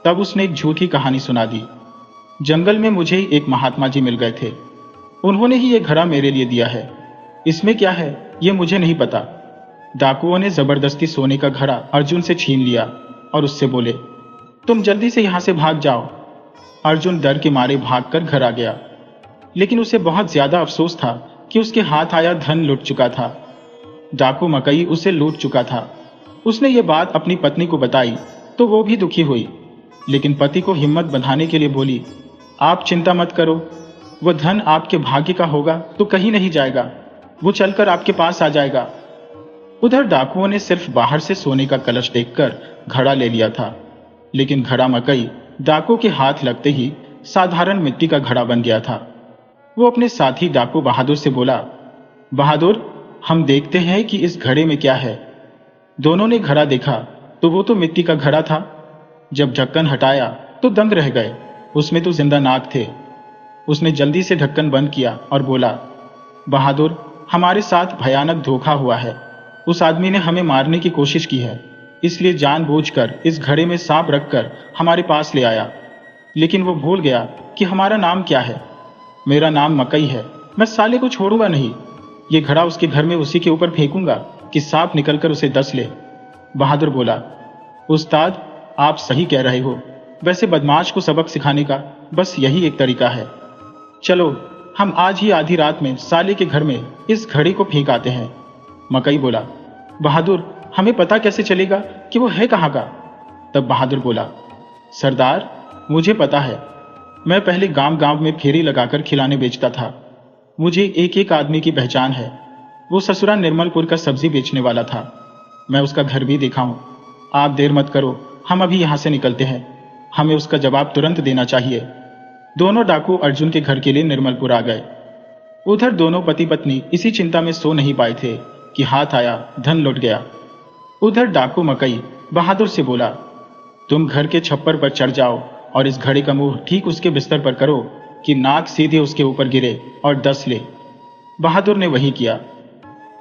तब उसने एक झूठी कहानी सुना दी। जंगल में मुझे एक महात्मा जी मिल गए थे, उन्होंने ही ये घड़ा मेरे लिए दिया है। इसमें क्या है ये मुझे नहीं पता। डाकुओं ने जबरदस्ती सोने का घड़ा अर्जुन से छीन लिया और उससे बोले, तुम जल्दी से यहां से भाग जाओ। अर्जुन डर के मारे भागकर घर आ गया, लेकिन उसे बहुत ज्यादा अफसोस था कि उसके हाथ आया धन लुट चुका था। डाकू मकई उसे लूट चुका था। उसने ये बात अपनी पत्नी को बताई तो वो भी दुखी हुई, लेकिन पति को हिम्मत बंधाने के लिए बोली, आप चिंता मत करो, वो धन आपके भाग्य का होगा तो कहीं नहीं जाएगा, वो चलकर आपके पास आ जाएगा। उधर डाकुओं ने सिर्फ बाहर से सोने का कलश देखकर घड़ा ले लिया था, लेकिन घड़ा मकई डाकू के हाथ लगते ही साधारण मिट्टी का घड़ा बन गया था। वो अपने साथी डाकू बहादुर से बोला, बहादुर, हम देखते हैं कि इस घड़े में क्या है। दोनों ने घड़ा देखा तो वो तो मिट्टी का घड़ा था। जब ढक्कन हटाया तो दंग रह गए, उसमें तो जिंदा नाग थे। उसने जल्दी से ढक्कन बंद किया और बोला, बहादुर, हमारे साथ भयानक धोखा हुआ है। उस आदमी ने हमें मारने की कोशिश की है, इसलिए जानबूझकर इस घड़े में सांप रखकर हमारे पास ले आया। लेकिन वो भूल गया कि हमारा नाम क्या है। मेरा नाम मकई है। मैं साले को छोड़ूंगा नहीं। ये घड़ा उसके घर में उसी के ऊपर फेंकूंगा कि सांप निकलकर उसे डस ले। बहादुर बोला, उस्ताद, आप सही कह रहे हो। वैसे बदमाश को सबक सिखाने का बस यही एक तरीका है। चलो हम आज ही आधी रात में साले के घर में इस घड़ी को फेंक आते हैं। मकई बोला, बहादुर, हमें पता कैसे चलेगा कि वो है कहाँ का? तब बहादुर बोला, सरदार, मुझे पता है। मैं पहले गांव गांव में फेरी लगाकर खिलाने बेचता था। मुझे एक एक आदमी की पहचान है। वो ससुरा निर्मलपुर का सब्जी बेचने वाला था। मैं उसका घर भी देखा हूं। आप देर मत करो, हम अभी यहां से निकलते हैं। हमें उसका जवाब तुरंत देना चाहिए। दोनों डाकू अर्जुन के घर के लिए निर्मलपुर आ गए। उधर दोनों पति पत्नी इसी चिंता में सो नहीं पाए थे कि हाथ आया धन लुट गया। उधर डाकू मकई बहादुर से बोला, तुम घर के छप्पर पर चढ़ जाओ और इस घड़े का मुंह ठीक उसके बिस्तर पर करो कि नाक सीधे उसके ऊपर गिरे और डस ले। बहादुर ने वही किया।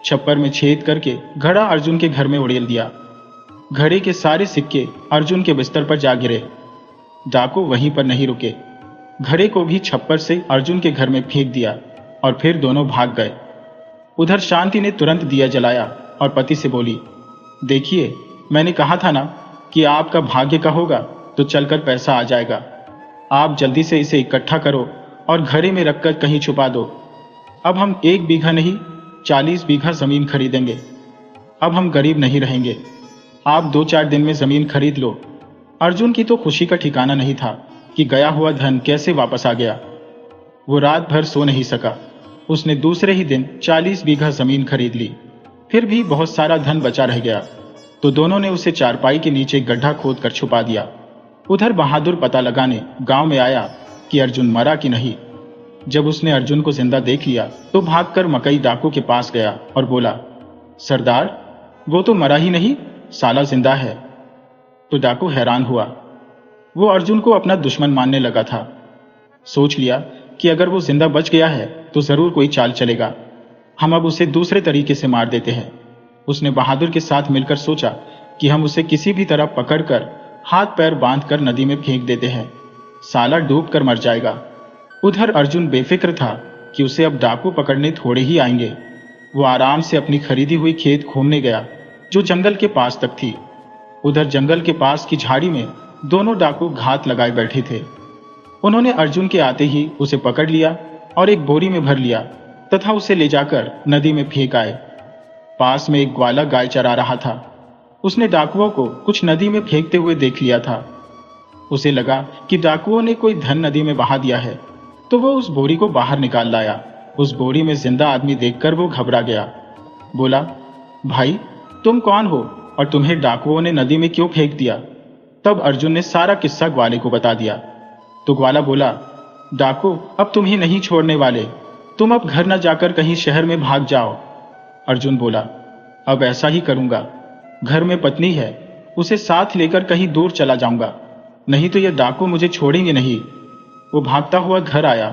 छप्पर में छेद करके घड़ा अर्जुन के घर में उड़ेल दिया। घड़े के सारे सिक्के अर्जुन के बिस्तर पर जा गिरे। डाकू वहीं पर नहीं रुके, घड़े को भी छप्पर से अर्जुन के घर में फेंक दिया और फिर दोनों भाग गए। उधर शांति ने तुरंत दिया जलाया और पति से बोली, देखिए, मैंने कहा था ना कि आपका भाग्य का होगा तो चलकर पैसा आ जाएगा। आप जल्दी से इसे इकट्ठा करो और घड़े में रखकर कहीं छुपा दो। अब हम 1 बीघा नहीं 40 बीघा जमीन खरीदेंगे। अब हम गरीब नहीं रहेंगे। आप 2-4 दिन में जमीन खरीद लो। अर्जुन की तो खुशी का ठिकाना नहीं था कि गया हुआ धन कैसे वापस आ गया। वो रात भर सो नहीं सका। उसने दूसरे ही दिन 40 बीघा जमीन खरीद ली। फिर भी बहुत सारा धन बचा रह गया, तो दोनों ने उसे चारपाई के नीचे गड्ढा खोद कर छुपा दिया। उधर बहादुर पता लगाने गांव में आया कि अर्जुन मरा कि नहीं। जब उसने अर्जुन को जिंदा देख लिया तो भागकर मकई डाकू के पास गया और बोला, सरदार, वो तो मरा ही नहीं, साला जिंदा है। तो डाकू हैरान हुआ। वो अर्जुन को अपना दुश्मन मानने लगा था। सोच लिया कि अगर वो जिंदा बच गया है तो जरूर कोई चाल चलेगा। हम अब उसे दूसरे तरीके से मार देते हैं। उसने बहादुर के साथ मिलकर सोचा कि हम उसे किसी भी तरह पकड़कर हाथ पैर बांधकर नदी में फेंक देते हैं। साला डूब कर मर जाएगा। उधर अर्जुन बेफिक्र था कि उसे अब डाकू पकड़ने थोड़े ही आएंगे। वो आराम से अपनी खरीदी हुई खेत घूमने गया जो जंगल के पास तक थी। उधर जंगल के पास की झाड़ी में दोनों डाकू घात लगाए बैठे थे। उन्होंने अर्जुन के आते ही उसे पकड़ लिया और एक बोरी में भर लिया तथा उसे ले जाकर नदी में फेंक आए। पास में एक ग्वाला गाय चरा रहा था। उसने डाकुओं को कुछ नदी में फेंकते हुए देख लिया था। उसे लगा कि डाकुओं ने कोई धन नदी में बहा दिया है, तो वो उस बोरी को बाहर निकाल लाया। उस बोरी में जिंदा आदमी देखकर वो घबरा गया। बोला, भाई, तुम कौन हो और तुम्हें डाकुओं ने नदी में क्यों फेंक दिया? तब अर्जुन ने सारा किस्सा ग्वाले को बता दिया। तो ग्वाला बोला, डाकू अब तुम्हें नहीं छोड़ने वाले। तुम अब घर न जाकर कहीं शहर में भाग जाओ। अर्जुन बोला, अब ऐसा ही करूंगा। घर में पत्नी है, उसे साथ लेकर कहीं दूर चला जाऊंगा, नहीं तो ये डाकू मुझे छोड़ेंगे नहीं। वो भागता हुआ घर आया